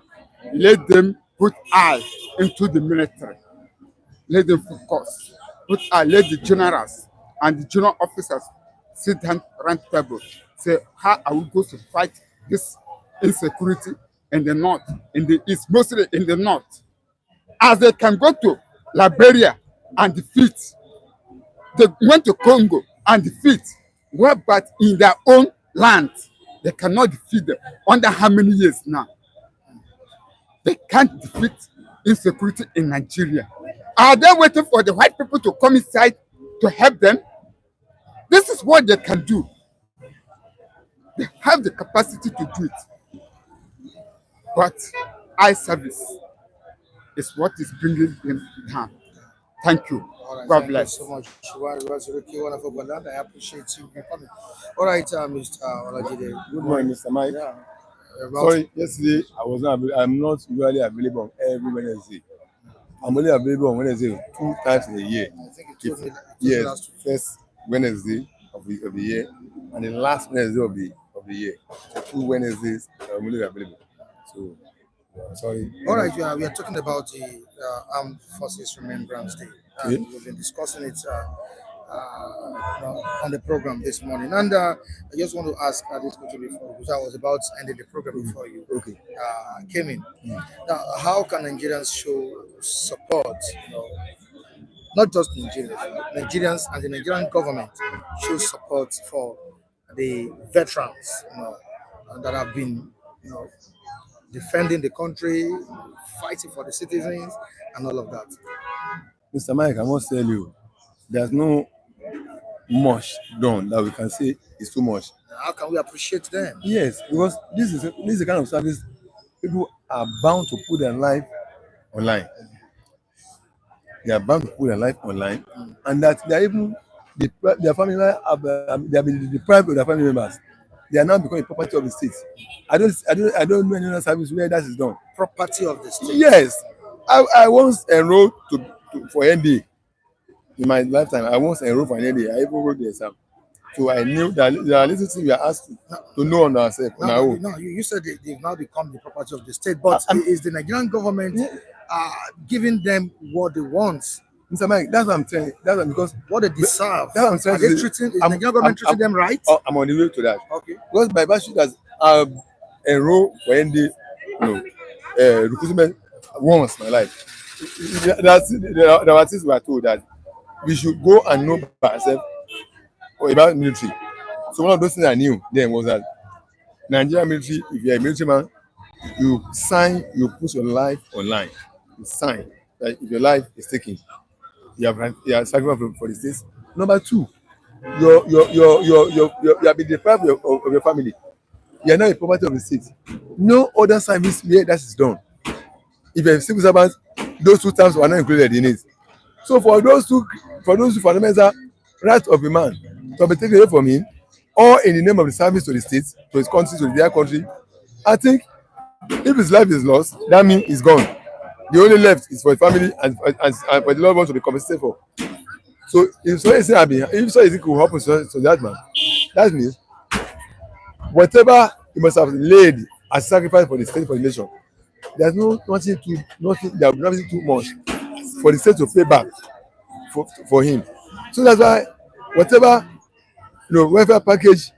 let them put eye into the military. Let them focus. Put eye, let the generals and the general officers sit down around the table. Say, how are we going to fight this insecurity in the north, in the east, mostly in the north? As they can go to Liberia and defeat, they went to Congo and defeat, well, but in their own land, they cannot defeat them. Under how many years now? They can't defeat insecurity in Nigeria. Are they waiting for the white people to come inside to help them? This is what they can do. They have the capacity to do it. But eye service is what is bringing them down. Thank you. All right, God thank bless. you so much. It was really wonderful, but I appreciate you coming. All right, Mr. Olajide. Good morning, Mr. Mike. Yeah. Sorry, yesterday I'm not usually available on every Wednesday. I'm only available on Wednesday 2 times in a year. I think it told me Yes, last week. first Wednesday of the year and the last Wednesday of the year. So 2 Wednesdays I'm only available. So sorry. All right, we are talking about the Armed Forces Remembrance Day. Okay. We've been discussing it on the program this morning. And I just want to ask this question before, because I was about ending the program before you Okay. came in. Now, how can Nigerians show support, not just Nigerians and the Nigerian government show support for the veterans, that have been, defending the country, fighting for the citizens, and all of that? Mr. Mike, I must tell you, there's no much done that we can say is too much. How can we appreciate them? Yes, because this is the kind of service people are bound to put their life online. They are bound to put their life online, and that they are even their family they have been deprived of their family members. They are now becoming property of the state. I don't know any other service where that is done. Property of the state. Yes, I once enrolled for ND in my lifetime. I once enrolled for an ND. I even wrote the exam. So I knew that there are little things we are asked to know on ourselves. No, you said they've now become the property of the state, but is the Nigerian government giving them what they want? Mr. Mike, that's what I'm saying. That's because what they deserve. That's what I'm saying. Is the Nigerian government treating them right? I'm on the way to that. Okay. Because by virtue that enrolled for ND, recruitment once in my life. There were things we were told that we should go and know by ourselves about military. So one of those things I knew then was that Nigerian military, if you're a military man, you put your life online. You sign that if your life is taken, you are sacrificed for the state. Number two, you have been deprived of your family. you are now a property of the state. No other service where that is done. If you're a civil servant, those two terms were not included in it. So for those two fundamental rights of a man to be taken away from him, or in the name of the service to the state, to his country, to their country, I think if his life is lost, that means he's gone. The only left is for the family and for the loved ones to be compensated for. So if so anything could happen to that man, that means whatever he must have laid as sacrifice for the state, for the nation, there's there will be nothing too much for the state to pay back for him. So that's why whatever welfare package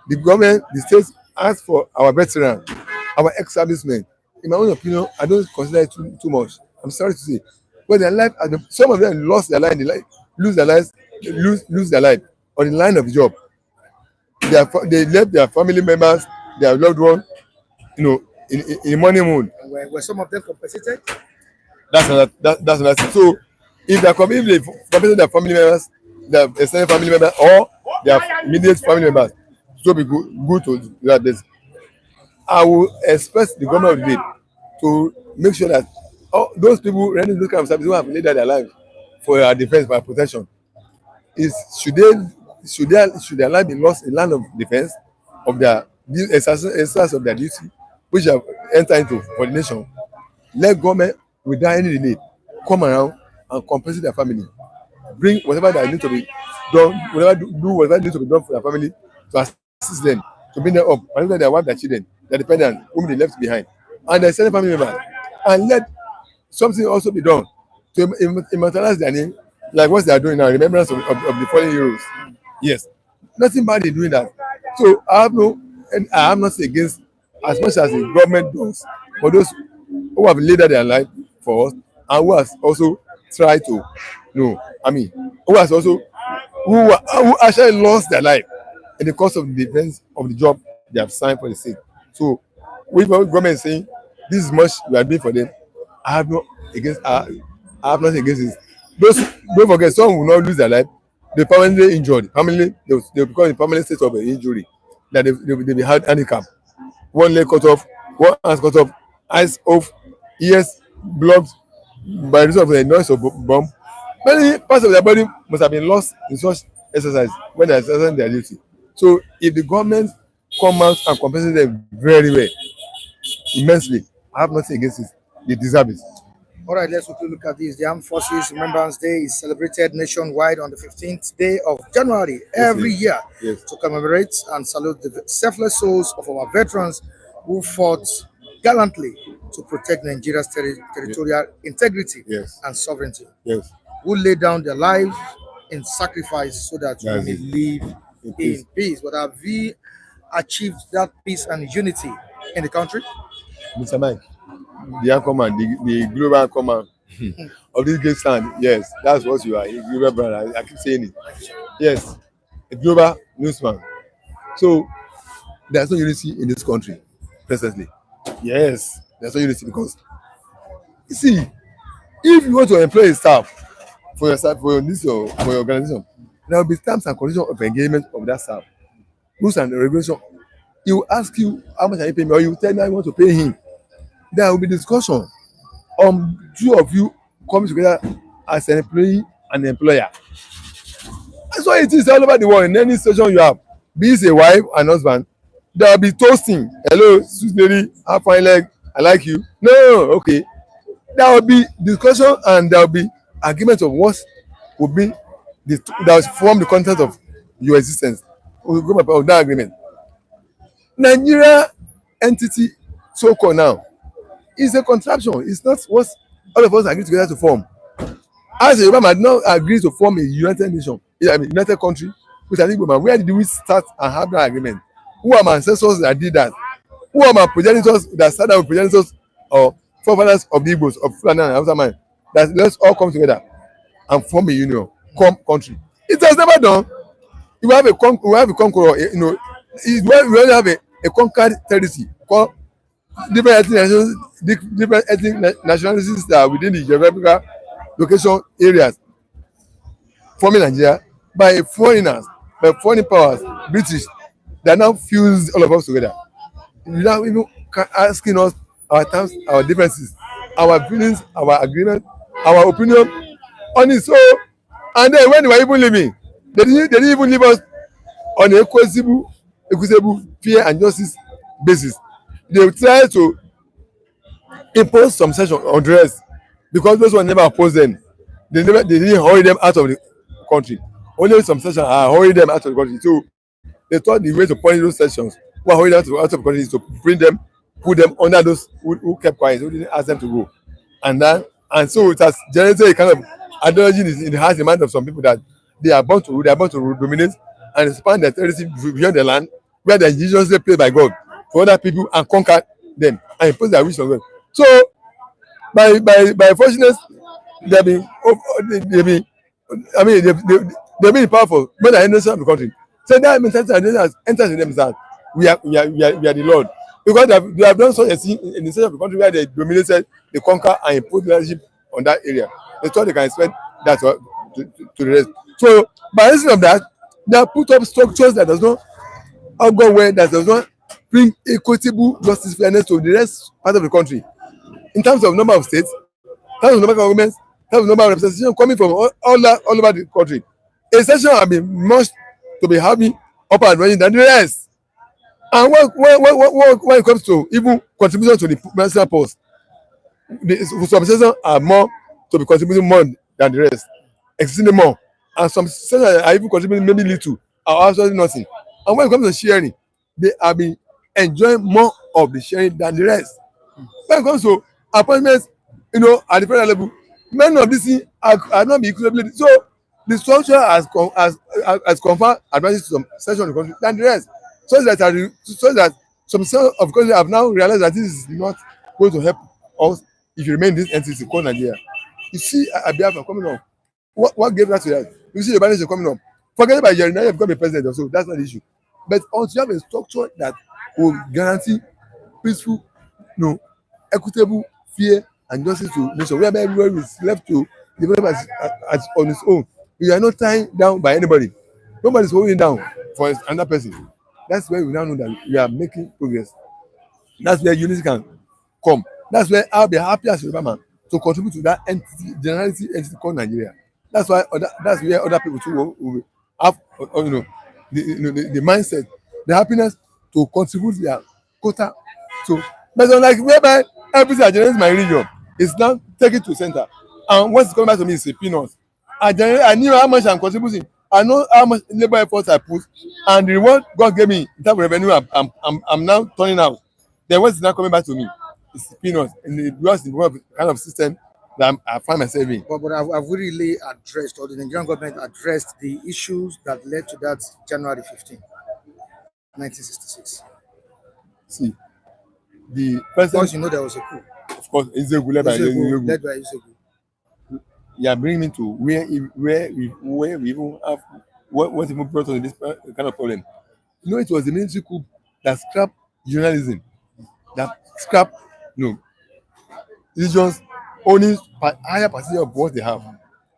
the government, the state ask for our veterans, our ex-servicemen, in my own opinion, I don't consider it too much. I'm sorry to say. But their life, some of them lost their life, lose their life on the line of the job. They left their family members, their loved one, in money mood. Were some of them compensated? That's another thing. So if they compensate their family members, their extended family members, or their immediate family members, so be good to that. I will expect the government of the day to make sure that all those people running those kind of services who have laid down their life for our defense, for our protection, should their life be lost in land of defense of their exercise of their duty, which have entered into for the nation. Let government without any delay come around and compensate their family, bring whatever that need to be done, whatever needs to be done for their family to assist them, to bring them up, particularly their wife, their children, their dependents whom they left behind, and their extended family members, and let something also be done to immortalize their name, like what they are doing now, remembrance of the fallen heroes. Yes, nothing bad in doing that. So I am not against as much as the government does for those who have laid down their life for us and who has also tried to, who actually lost their life in the course of the defense of the job they have signed for the state. So, with what government is saying, this is much we are doing for them. I have nothing against this. Don't forget, some will not lose their life. They permanently injured. They become in permanent state of injury. That they be handicapped. One leg cut off, one hand cut off, eyes off, ears blocked by reason of the noise of bomb. Many parts of their body must have been lost in such exercise when they are exercising their duty. So if the government come out and compensate them very well, immensely, I have nothing against it. They deserve it. All right, let's quickly look at this. The Armed Forces Remembrance Day is celebrated nationwide on the 15th day of January every year to commemorate and salute the selfless souls of our veterans who fought gallantly to protect Nigeria's territorial integrity and sovereignty, who laid down their lives in sacrifice so that we may live in peace. But have we achieved that peace and unity in the country? Mr. Mike, the anchorman, the global anchorman of this great stand, yes, that's what you are, a global brand. I keep saying it. Yes, a global newsman. So there's no unity in this country presently. Yes, there's no unity because you see, if you want to employ a staff for your organization, there will be terms and conditions of engagement of that staff, rules and regulations. He will ask you how much are you paying me, or you will tell me how you want to pay him. There will be discussion on two of you coming together as an employee and employer. That's why it is all over the world. In any situation you have, be it a wife and husband, there will be toasting. Hello, sweet lady, have fine leg, I like you. No, okay. There will be discussion and there will be agreement of what will be that will form the content of your existence. We will go by that agreement. Nigeria entity so-called now is a contraption. It's not what all of us agree together to form. As a Yoruba might not agree to form a united nation, united country with an Igbo man, where did we start and have that agreement? Who are my ancestors that did that? Who are my progenitors that started with progenitors or forefathers of the Igbos, of Fulani and Hausa man? That let's all come together and form a union, country. It has never done. We have a conqueror, we only have a conquered territory called different ethnic nationalities that are within the geographical location areas forming Nigeria by foreigners, by foreign powers, British, that now fuse all of us together. without even asking us our terms, our differences, our feelings, our agreement, our opinion on it. So, and then when they were even leaving, they didn't even leave us on a equitable, fair and justice basis. They try to impose some section on the rest because those one never oppose them. They didn't hurry them out of the country. Only some sections are hurry them out of the country. So they thought the way to punish those sections who are hurry them out of the country is to bring them, put them under those who kept quiet, who didn't ask them to go. And so it has generated a kind of ideology in the heart and mind of some people that they are born to rule, they are born to dominate and expand their territory beyond the land where they are indigenously placed by God for other people and conquer them and impose their wish on them. So by fortunate they have been they been I mean they've been powerful more than any nation of the country. So that mentality has entered in them that we are the Lord. Because they have done such a thing in the state of the country where they dominated, they conquer and impose leadership on that area. They thought they can expect that to the rest. So by reason of that, they have put up structures that does not go well, that does not bring equitable justice fairness to the rest part of the country. In terms of number of states, terms of number of governments, terms of number of representation coming from all over the country. A session have been much to be having up and running than the rest. And when it comes to even contribution to the national post, some sessions are more to be contributing more than the rest, exceedingly more. And some sessions are even contributing maybe little or absolutely nothing. And when it comes to sharing, they have been enjoying more of the sharing than the rest. When it comes to appointments, at the federal level, many of these things are not being equitably. So the structure has conferred advantage to some section of the country than the rest. So that some section of the country have now realized that this is not going to help us if you remain this entity called Nigeria. You see Biafra coming up. What gave that to that? You see the nation coming up. Forget about Jerry, now you have become a president also. That's not the issue. But until you have a structure that will guarantee peaceful, equitable, fair, and justice to nation, whereby everyone is left to develop as on its own. You are not tied down by anybody. Nobody is holding down for another person. That's where we now know that we are making progress. That's where unity can come. That's where I'll be happy as a Yoruba man to contribute to that entity, generality entity called Nigeria. That's where other people too will have, the mindset, the happiness to contribute their quota to. But unlike whereby everything I generate my region is now taken to center, and what's coming back to me is a peanut. I knew how much I'm contributing. I know how much labor effort I put, and the reward God gave me in terms of revenue, I'm now turning out. Then what's now coming back to me? It's peanuts in the kind of system that I find myself in. But have we really addressed, or the Nigerian government addressed the issues that led to that January 15, 1966? See, the president. Because there was a coup. Of course, Izegu led by Izegu. You are bringing me to where we even have what even brought us this kind of problem. It was the military coup that scrapped journalism, that scrapped religions owning higher percentage of what they have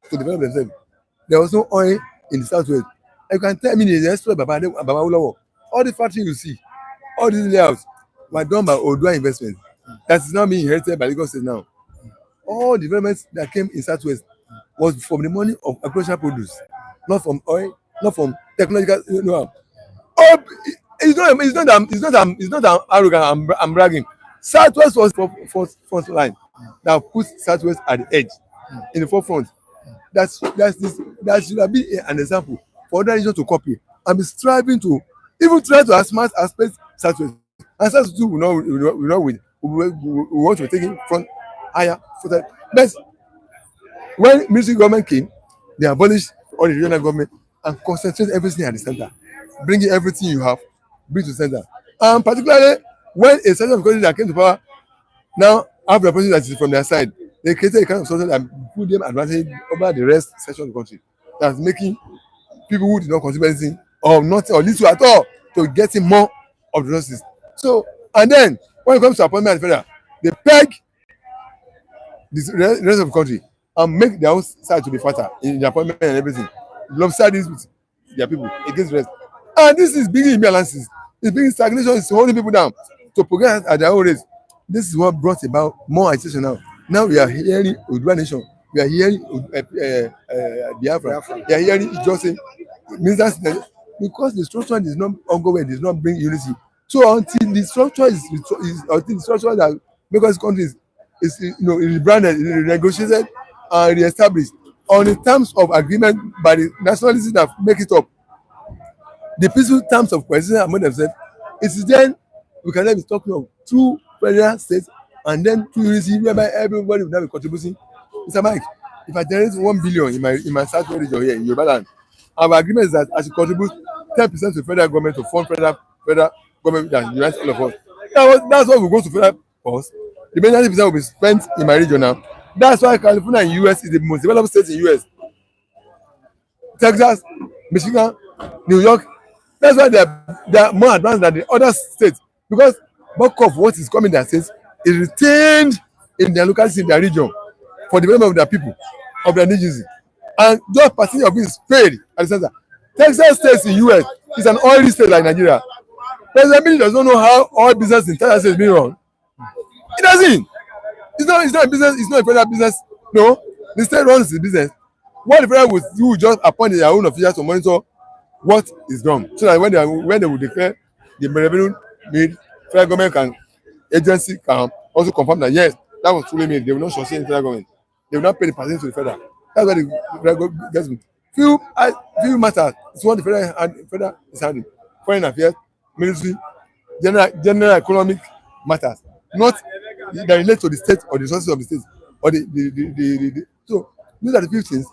to develop themselves. There was no oil in the southwest. You can tell me the expert Babawolowo, all the factories you see, all these layouts were done by Odua Investment. That is now being inherited by Lagos State now. All developments that came in southwest was from the money of agricultural produce, not from oil, not from technological know-how. It's not arrogant. I'm bragging. Southwest was first line that put Southwest at the edge, in the forefront. That should be an example for other regions to copy and be striving to even try to as smart aspect Southwest. And Southwest too we want to take it front higher. But when military government came, they abolished all the regional government and concentrate everything at the center, bringing everything you have, bring to the center. And particularly when a section of countries that came to power now have the opportunity that is from their side, they created a kind of structure that put them advantage over the rest section of the country. That's making people who did not contribute anything or nothing or little at all to getting more of the resources. So, and then when it comes to appointment at the federal, they peg the rest of the country and make their own side to be fatter in the appointment and everything. Lopsided this with their people against the rest. And this is bringing imbalances. It's bringing stagnation. It's holding people down. to progress at their own rate. This is what brought about more agitation now. Now we are hearing Oduduwa Nation, we are hearing Biafra, we are hearing Ijose, ministers, because the structure is not ongoing, it does not bring unity. So until the structure is until the structure that make us countries is rebranded, renegotiated, and re-established on the terms of agreement by the nationalists that make it up, the peaceful terms of coexistence among themselves, it is then we can then be talking of two federal states and then two unity whereby everybody will now be contributing. Mr. Mike, if I generate 1 billion in my south region here in Yoruba land, our agreement is that I should contribute 10% to federal government to fund federal government that unites all of us. That's why we go to federal cost. The majority percent will be spent in my region now. That's why California in US is the most developed state in US. Texas, Michigan, New York. That's why they are more advanced than the other states, because bulk of what is coming in their states is retained in their locality, in their region, for the development of their people, of their indigenous. And just percentage of it is paid at the center. Texas state in US is an oil state like Nigeria. President Biden does not know how oil business in Texas is being run. It doesn't. It's not a business, it's not a federal business. No, the state runs the business. What the federal would do, just appoint their own officials to monitor what is done, so that when they will declare the revenue made, federal government can agency can also confirm that yes, that was truly made. They will not short in federal government. They will not pay the percentage to the federal. That's why the federal government gets me. Few matters. It's what the federal is handling. Foreign affairs, military, general economic matters, not that relate to the state or the resources of the state or the so these are the few things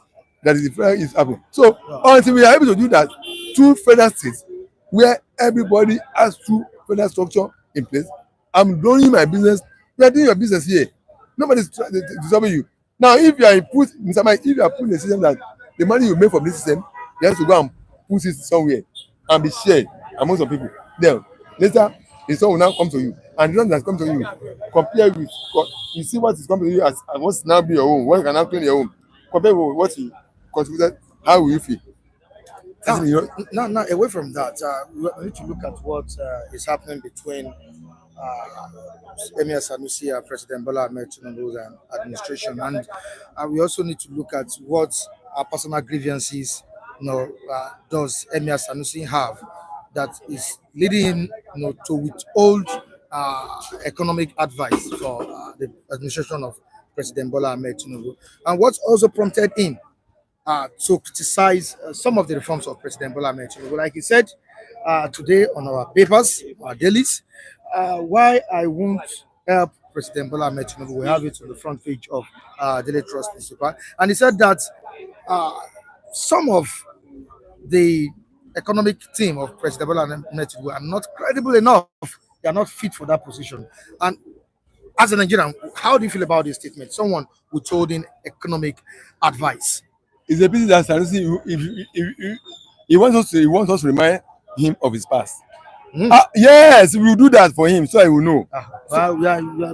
that the federal is happening. So until we are able to do that, two federal states where everybody has two federal structure in place, I'm doing my business, you are doing your business here. Nobody is disturbing you. Now, if you are put, Mr. Mike, if you are putting a system that the money you make from this system, you have to go and put it somewhere and be shared among some people. Then later, the song will now come to you, and the one that come to you, compare with, you see what is coming to you as what's now be your own, what you can now claim your own, compare with what you contributed. How will you feel? Now, away from that, we need to look at what is happening between Emir Sanusi and President Bola Ahmed Tinubu's administration, and we also need to look at what personal grievances, does Emir Sanusi have that is leading him, to withhold economic advice for the administration of President Bola Ahmed Tinubu, and what also prompted him to criticize some of the reforms of President Bola Ahmed Tinubu. Like he said today on our papers, our dailies, why I won't help President Bola Ahmed Tinubu. We have it on the front page of Daily Trust newspaper, and he said that some of the economic team of President Bola Ahmed Tinubu are not credible enough. They are not fit for that position. And as a Nigerian, how do you feel about this statement? Someone who told him economic advice. It's a pity that Sanusi, if he wants us to remind him of his past. Yes, we will do that for him so I will know.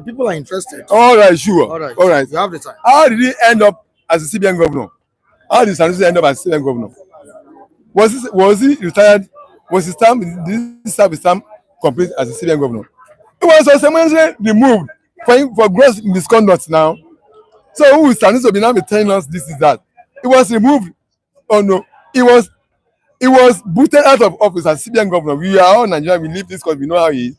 People are interested. All right, sure. All right. You have the time. How did he end up as a CBN governor? How did Sanusi end up as CBN governor? Was he retired? Was his term? Did he serve his term complete as a CBN governor? It was subsequently removed for gross misconduct now. So who is Sanusi be now be telling us this is that? It was removed. Oh no, it was booted out of office as CBN governor. We are all Nigerian. We live this country. We know how he is.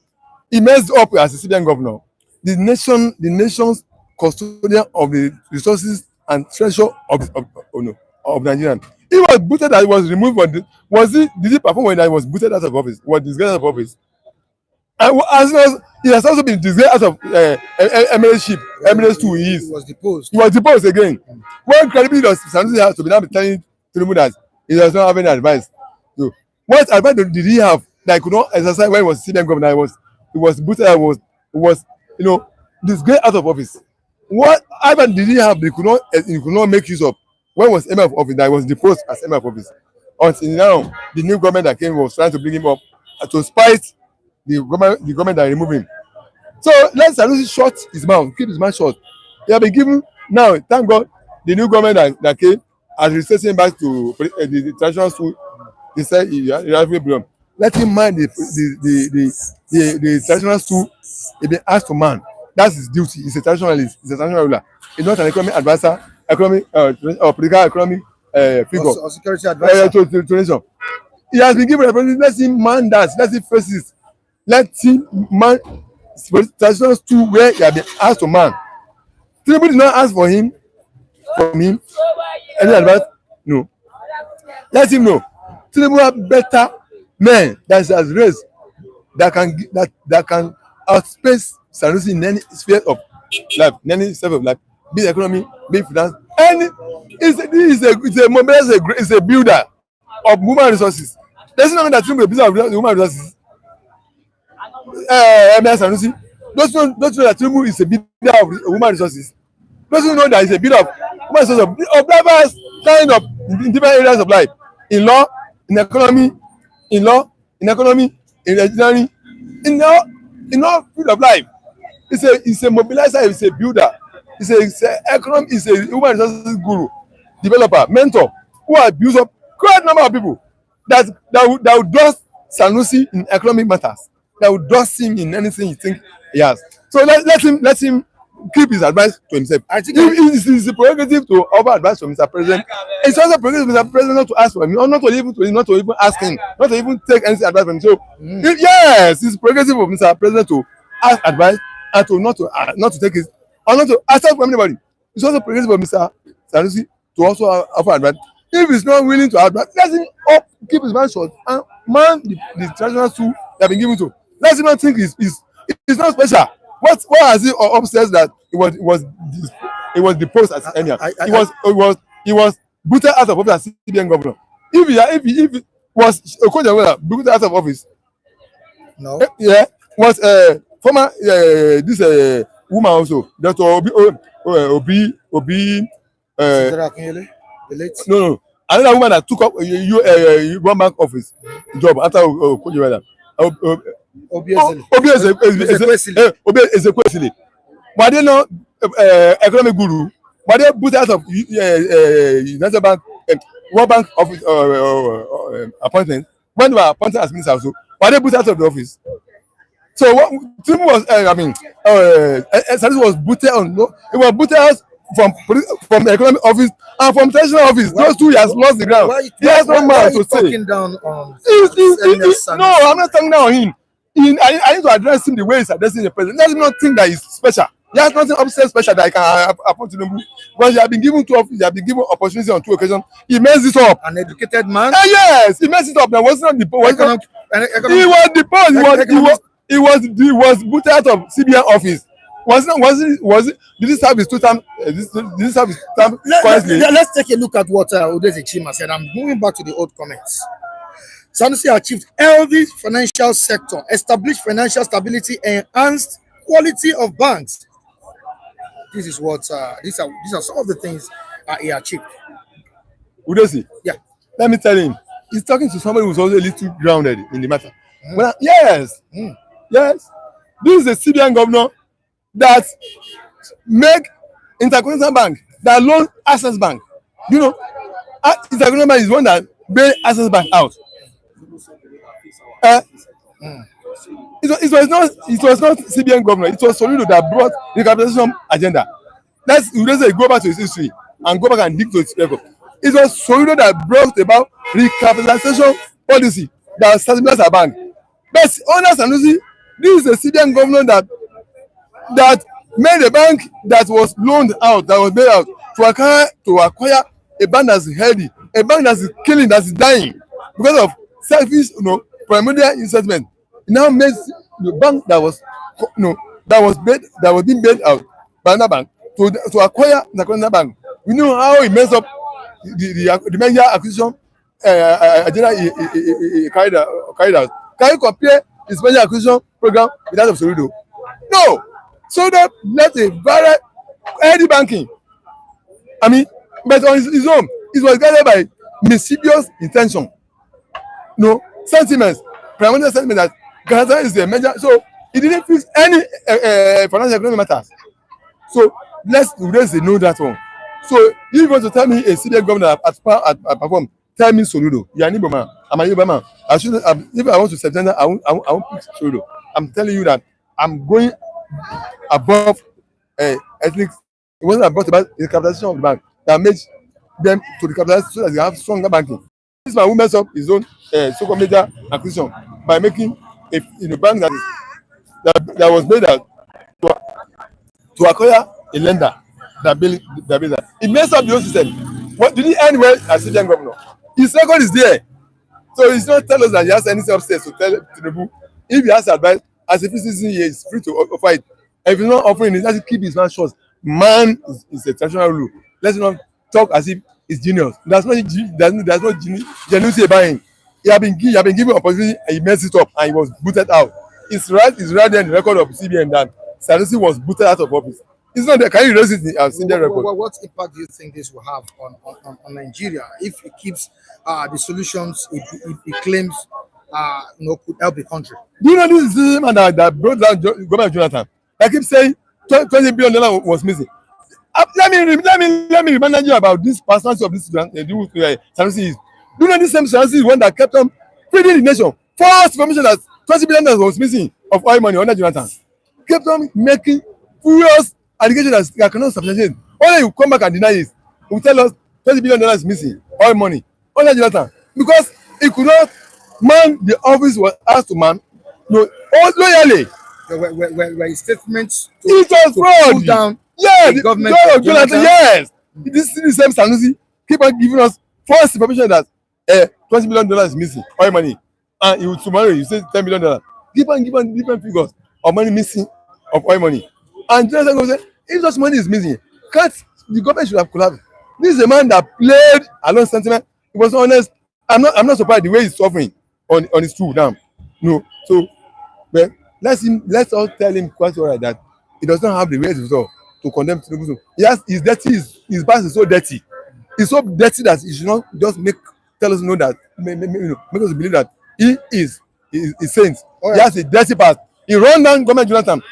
He messed up as a CBN governor. The nation's custodian of the resources and treasure of Nigeria. He was booted out. He was removed. Did he perform when he was booted out of office? Was disgraced out of office? And he has also been disgraced out of emirate Emirates 2 he is. He was deposed. He was deposed again. What credibility does Sanusi have to be now telling Tinubu that he does not have any advice? So, what advice did he have that he could not exercise when he was CBN governor? He was booted. He was disgraced out of office. What advice did he have that he could not make use of when he was emir of office? That he was deposed as emir of office. Until now, the new government that came was trying to bring him up to spite the government that removed him. So let Sanusi shut his mouth, keep his mouth shut. He has been given now. Thank God, the new government that came has resetting back to the traditional school. They said he has belong. Let him mind the traditional stool he been asked to man. That's his duty. He's a traditionalist. He's a traditional ruler. He's not an economic advisor, economic or political economic figure. Or security advisor. To nation. He has been given a responsibility. Let him man that. Let him face it. Let him man traditional stool where he has been asked to man. Tinubu did not ask for him from him any advice. No. Let him know. Tinubu have better men that has raised that can outspace Sanusi in any sphere of life, in any sphere of life, be it economy, be it finance, any it's a builder of human resources. There's no that Tinubu is a builder of human resources. Sanusi, don't you know that Tinubu is a builder of human resources? Don't you know that he's a builder of human resources of diverse kind of in different areas of life, in law, in economy, in engineering, in all field of life. It's a mobilizer, it's a builder, it's a economic, it's a human resources guru, developer, mentor, who has built up great number of people that would dust Sanusi in economic matters, that would dust him in anything you think he has. So let him keep his advice to himself. I think it's a prerogative to offer advice to Mr. President. It's also a prerogative to Mr. President not to ask for him, or not to even ask him, not to even take any advice from him. So yes, it's a prerogative of Mr. President to ask advice and to not to take it, or not to ask from anybody. It's also a prerogative of Mr. Sanusi to also offer advice. If he's not willing to advise, let him keep his mouth shut and man the traditional tool they have been given to. Let him not think it's not special. What has he upstairs that it was deposed as emir? He was booted out of office as CBN governor. If he was Okoja booted out of office, no, was former this woman also, Dr. Obi no, another woman that took up one bank office job after Okoja. Obi Ezekwesili. But they know economic guru. But they put out of United Bank, World Bank office appointment. When they were appointed as minister also, but they put out of the office. So what Tinubu was, Sanusi was booted on. No, it was booted out from the economic office and from traditional office. Those two he has lost the ground. He has no man to say. Down on no, I'm not talking down on him. I need to address him the way he's addressing the president. Let him not think that he's special. He has nothing upstairs special that I can appoint to Tinubu. Because he has been given two offices, he has been given opportunity on 2 occasions. He messed it up. An educated man. Yes, he messed it up. There was not the he was deposed. He was booted out of CBN office. Did he serve his 2 terms? Did he serve his term quietly? Let's take a look at what Udeze Chima said. I'm moving back to the old comments. Sanusi achieved healthy financial sector, established financial stability, enhanced quality of banks. This is what these are some of the things he achieved. Udesi, yeah. Let me tell him, he's talking to somebody who's also a little grounded in the matter. Well, yes, yes. This is a CBN governor that make Intercontinental Bank, that loan Access Bank. You know, Intercontinental Bank is one that bail Access Bank out. It was not CBN governor. It was Solido that brought the recapitalization agenda. Let's go back to his history and go back and dig to its record. It was Solido that brought about recapitalization policy that stabilized our bank. But under Sanusi, this is a CBN governor that made a bank that was loaned out, that was bailed out to acquire a bank that's healthy, a bank that's killing, that's dying because of selfish, primordial investment. It now makes the bank that was being bailed out by another bank to acquire the National Bank. We know how he messed up the major acquisition agenda he carried out. Can you compare his major acquisition program with that of Solido? No. Solido left a very healthy banking. I mean, but on his own, it was guided by mischievous intention. Sentiments, primordial sentiment that Ghana is the major. So he didn't fix any financial economic matters. So let's know that one. So if you want to tell me a CBN governor at perform, tell me Solido. You are an Igbo man. I'm a Yoruba man. I should if I want to September, I won't pick solo. I'm telling you that I'm going above ethnic. It wasn't about the capitalization of the bank that makes them to the capitalize so that they have stronger banking. This man who mess up his own so-called major acquisition by making a bank that was made to acquire a lender that build that. It messed up the whole system. What did he end well as CBN governor? His record is there. So he's not tell us that he has anything upstairs to tell Tinubu. If he has advice, as a citizen, he is free to offer it. And if he's not offering it, let's keep his mouth shut. Man is a traditional rule. Let's not talk as if it's genius. There's no genuinity about him. He have been given opportunity and he messed it up and he was booted out. It's right there in the record of CBN that Sanusi was booted out of office. It's not there. Can you erase it in CBN record? What impact do you think this will have on Nigeria if it keeps the solutions it claims could help the country? Do you know this is the man that brought down government Jonathan? I keep saying $20 billion was missing. Let me remind you about this personality of this Sanusi is. Do you know this same Sanusi is one that kept on feeding the nation? First information that $20 billion was missing of oil money under Jonathan. Kept on making furious allegations that cannot substantiate. Only you come back and deny it. You tell us $20 billion is missing oil money under Jonathan because he could not man the office was asked to man loyally. Were statements it was fraud. Pull down the government of Jonathan. Yes, this is the same Sanusi keep on giving us false information that $20 billion is missing oil money, and you tomorrow you say $10 billion. Give on different figures of money missing of oil money, and Jonathan go say if such money is missing, can't the government should have collapsed. This is a man that played along sentiment. He was honest. I'm not surprised the way he's suffering on his stool now. No, so well, let's all tell him quite all right that he does not have the right to condemn Tinubu. He's dirty. His past is so dirty. It's so dirty that he should not just tell us know that make us believe that he is saint. Right. He has a dirty past. He run down government Jonathan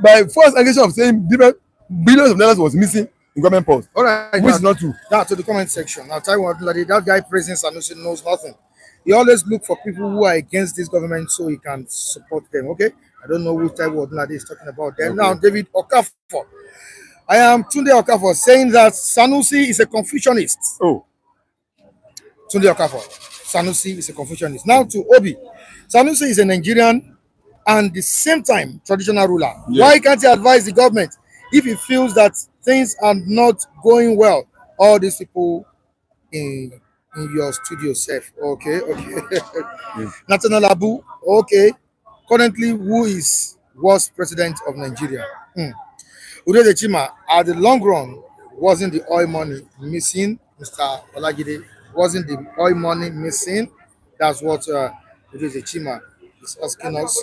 by false allegation of saying different billions of dollars was missing in government purse. All right, which is not true. Now to the comment section. Now that guy praising Sanusi knows nothing. He always look for people who are against this government so he can support them. Okay, I don't know which type of Odunlade is talking about there. Okay. Now David Okafor. I am Tunde Okafor saying that Sanusi is a Confucianist. Oh, Tunde Okafor. Sanusi is a Confucianist. Now to Obi. Sanusi is a Nigerian and the same time traditional ruler. Yes. Why can't he advise the government if he feels that things are not going well? All these people in your studio safe. Okay. Yes. National Abu. Okay. Currently, who is worst president of Nigeria? Udede Chima, at the long run, wasn't the oil money missing? Mr. Olagide, wasn't the oil money missing? That's what Udede Chima is asking us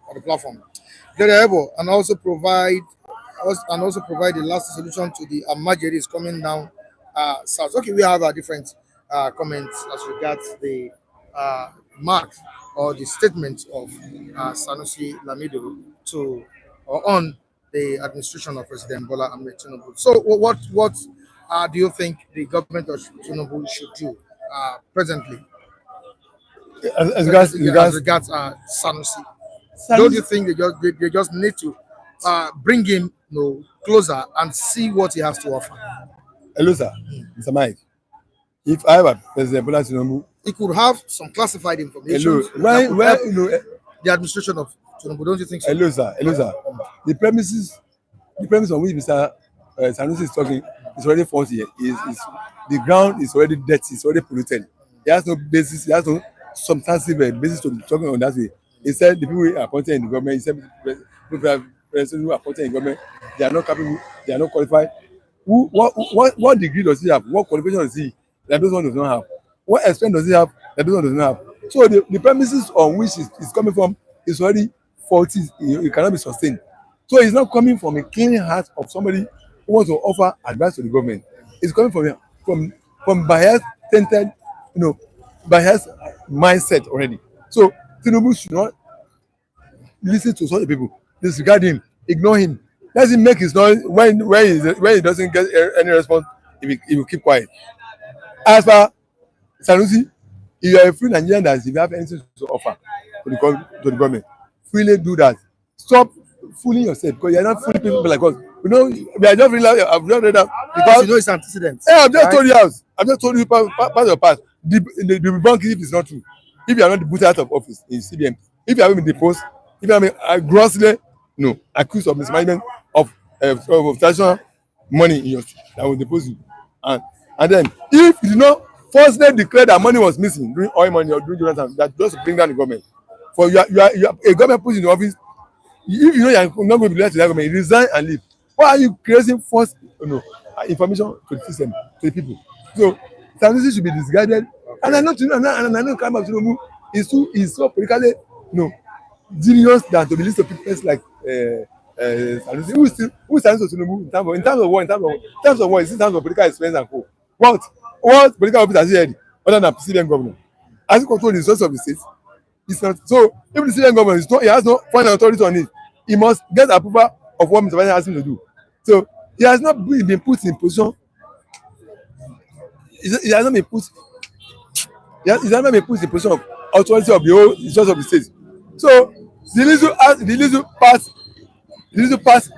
on the platform. And also provide the last solution to the Amajeris coming down south. Okay, we have a different comments as regards the mark or the statement of Sanusi Lamido on the administration of President Bola Ahmed Tinubu. So, what do you think the government of Tinubu should do presently as regards Sanusi? Don't you think they just need to bring him closer and see what he has to offer? Hello, sir. Mr. Mike. If I were President Bola Tinubu, he could have some classified information. Hello, the administration of Tinubu, don't you think so? Hello, sir. The premise on which Mr. Sanusi is talking is already faulty. The ground is already dirty. It's already polluted. He has no basis. He has no substantive basis to be talking on that way. He said the people who are appointed in the government, he said people who are appointed in the government, they are not capable, they are not qualified. What degree does he have? What qualification does he that those one does not have? What experience does he have that those one does not have? So the premises on which it's coming from is already faulty. It cannot be sustained. So it's not coming from a clean heart of somebody who wants to offer advice to the government. It's coming from bias tainted, bias mindset already. So Tinubu should not listen to such people, disregard him, ignore him. Let him make his noise when he doesn't get any response, he will keep quiet. As for Sanusi, If you are a free Nigerian that if you have anything to offer to the government, freely do that. Stop fooling yourself because you are not fooling people like us. You know, we are just really, I've just read that Because you know it's antecedents. yeah, I've just right? told you house. I've just told you part of part. The debunking if it's not true. If you are not deposed out of office in CBN, if you have been deposed, if you have been grossly no accused of mismanagement of traditional money in your that will depose you, and then if you know falsely declare that money was missing during oil money or during Jonathan, that just to bring down the government. For you are a government put in the office. If you know you are not going to be left to that government, resign and leave. Why are you creating false information to the system, to the people? So Sanusi should be disguided. Okay. And I know Tinubu is so politically genius than to be listed to people like Sanusi. Who is Sanusi Tinubu in terms of what? In terms of what? Is in terms of political experience and co. What political office has he had other than CBN governor? Has he controlled the resources of the state? It's not so. If the CBN government is not, he has no final authority on it. He must get approval of what Mr. President asked him to do. So he has not been put in position. He has not been put. He has not been put in position of authority of the whole resource of the state. So the little part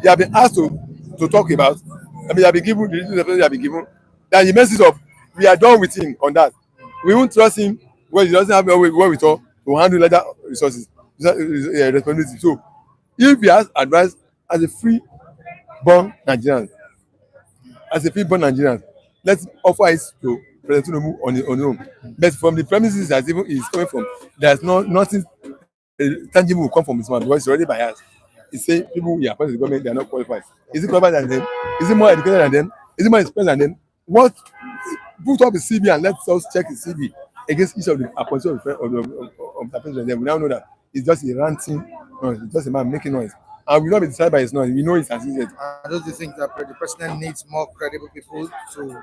he have been asked to talk about. I mean, he have been given the little he have been given. That he messes up. We are done with him on that. We won't trust him because he doesn't have what we talk to handle other resources responsibility. So if he has advice as a free-born Nigerian, let's offer it to President Tinubu on his own. But from the premises that even is coming from, there's nothing tangible will come from his mouth because it's already biased. He say people who are part of the government they are not qualified. Is he qualified than them? Is he more educated than them? Is he more experienced than them? What put up the CV and let us check the CV against each of the appointees of the president. We now know that it's just a ranting noise. It's just a man making noise. And we will not be decided by his noise. We know it's as easy. Don't you think that the president needs more credible people to,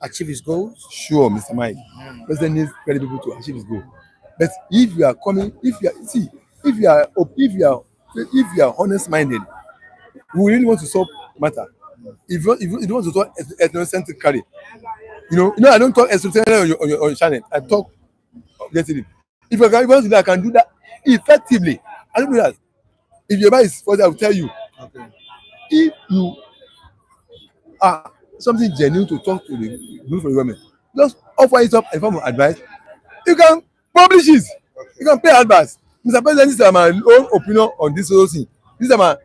achieve his goals? Sure, Mr. Mike. President needs credible people to achieve his goal. But if you are coming, if you are honest-minded, we really want to solve matter. If you want to talk ethnocentrically, I don't talk ethnocentrically on your channel. I talk objectively. If I want to do that, I can do that effectively. I don't do that. If your mind is further, I will tell you. Okay. If you are something genuine to talk to the group for the government, just offer it up in form of advice. You can publish it. You can pay advice. Mr. President, this is my own opinion on this whole thing. This is my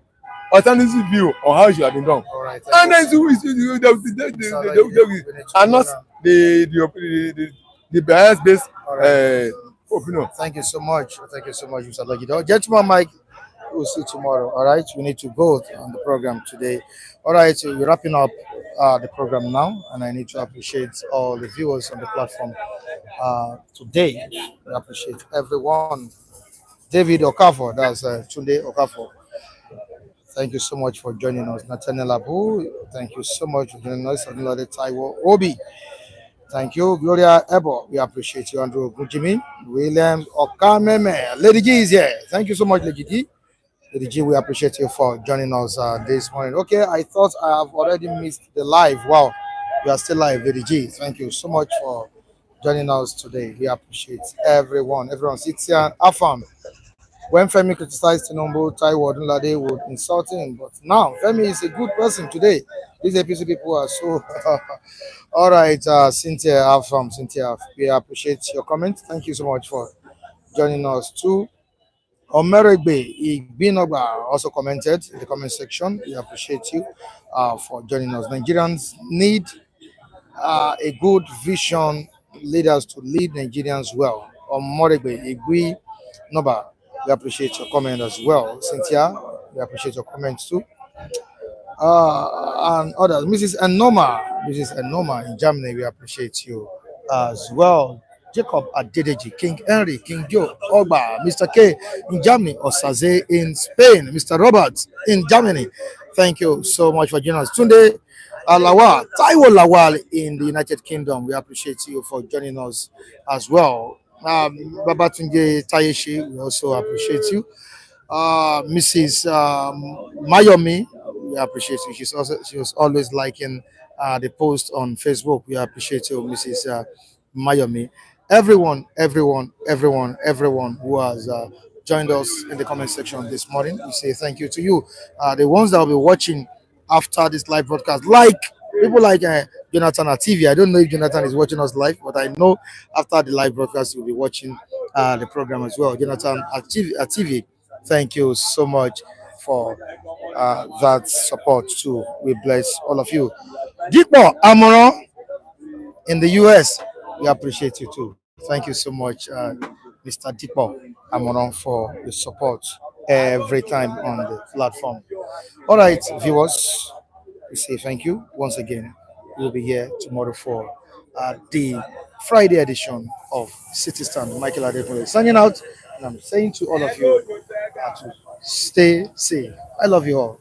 alternative view on how it should have been done. All right, and then they will and not the bias-based opinion. Thank you so much. Thank you so much, Mr. Logido. Gentleman Mike, we'll see you tomorrow. All right, we need to go on the program today. All right, so we're wrapping up the program now, and I need to appreciate all the viewers on the platform today. I appreciate everyone. David Okafor, that's Tunde Okafor. Thank you so much for joining us. Nathaniel Abu, thank you so much for joining us. Another Taiwo Obi. Thank you, Gloria Ebo. We appreciate you, Andrew Gujimi, William Okameme. Lady G is here. Thank you so much, Lady G. Lady G, we appreciate you for joining us this morning. Okay, I thought I have already missed the live. Wow, you are still live, Lady G. Thank you so much for joining us today. We appreciate everyone. Everyone sits here and affirm. When Femi criticized Tinubu, Taiwo Odunlade would insult him. But now, Femi is a good person today. These APC people are so... All right, Cynthia from Cynthia, we appreciate your comment. Thank you so much for joining us too. Omeregbe Igbinoba also commented in the comment section. We appreciate you for joining us. Nigerians need a good vision leaders to lead Nigerians well. Omeregbe Igbinoba, we appreciate your comment as well. Cynthia, we appreciate your comments too. And others, Mrs. Enoma in Germany, we appreciate you as well. Jacob Adedeji, King Henry, King Joe, Ogba, Mr. K in Germany, Osaze in Spain, Mr. Robert in Germany. Thank you so much for joining us. Tunde Lawal, Taiwo Lawal in the United Kingdom, we appreciate you for joining us as well. Babatunde Tayeshi, we also appreciate you. Mrs. Mayomi, we appreciate you. She was always liking the post on Facebook. We appreciate you, Mrs. Miami. Everyone who has joined us in the comment section this morning. We say thank you to you. The ones that will be watching after this live broadcast, like people like Jonathan at TV. I don't know if Jonathan is watching us live, but I know after the live broadcast, you'll be watching the program as well. Jonathan at TV, thank you so much for that support too. We bless all of you. Dipo Amoro in the US, we appreciate you too. Thank you so much, Mr. Dipo Amoro, for the support every time on the platform. All right, viewers, we say thank you once again. We'll be here tomorrow for the Friday edition of City Stand. Michael Adekunle signing out, and I'm saying to all of you to stay safe. I love you all.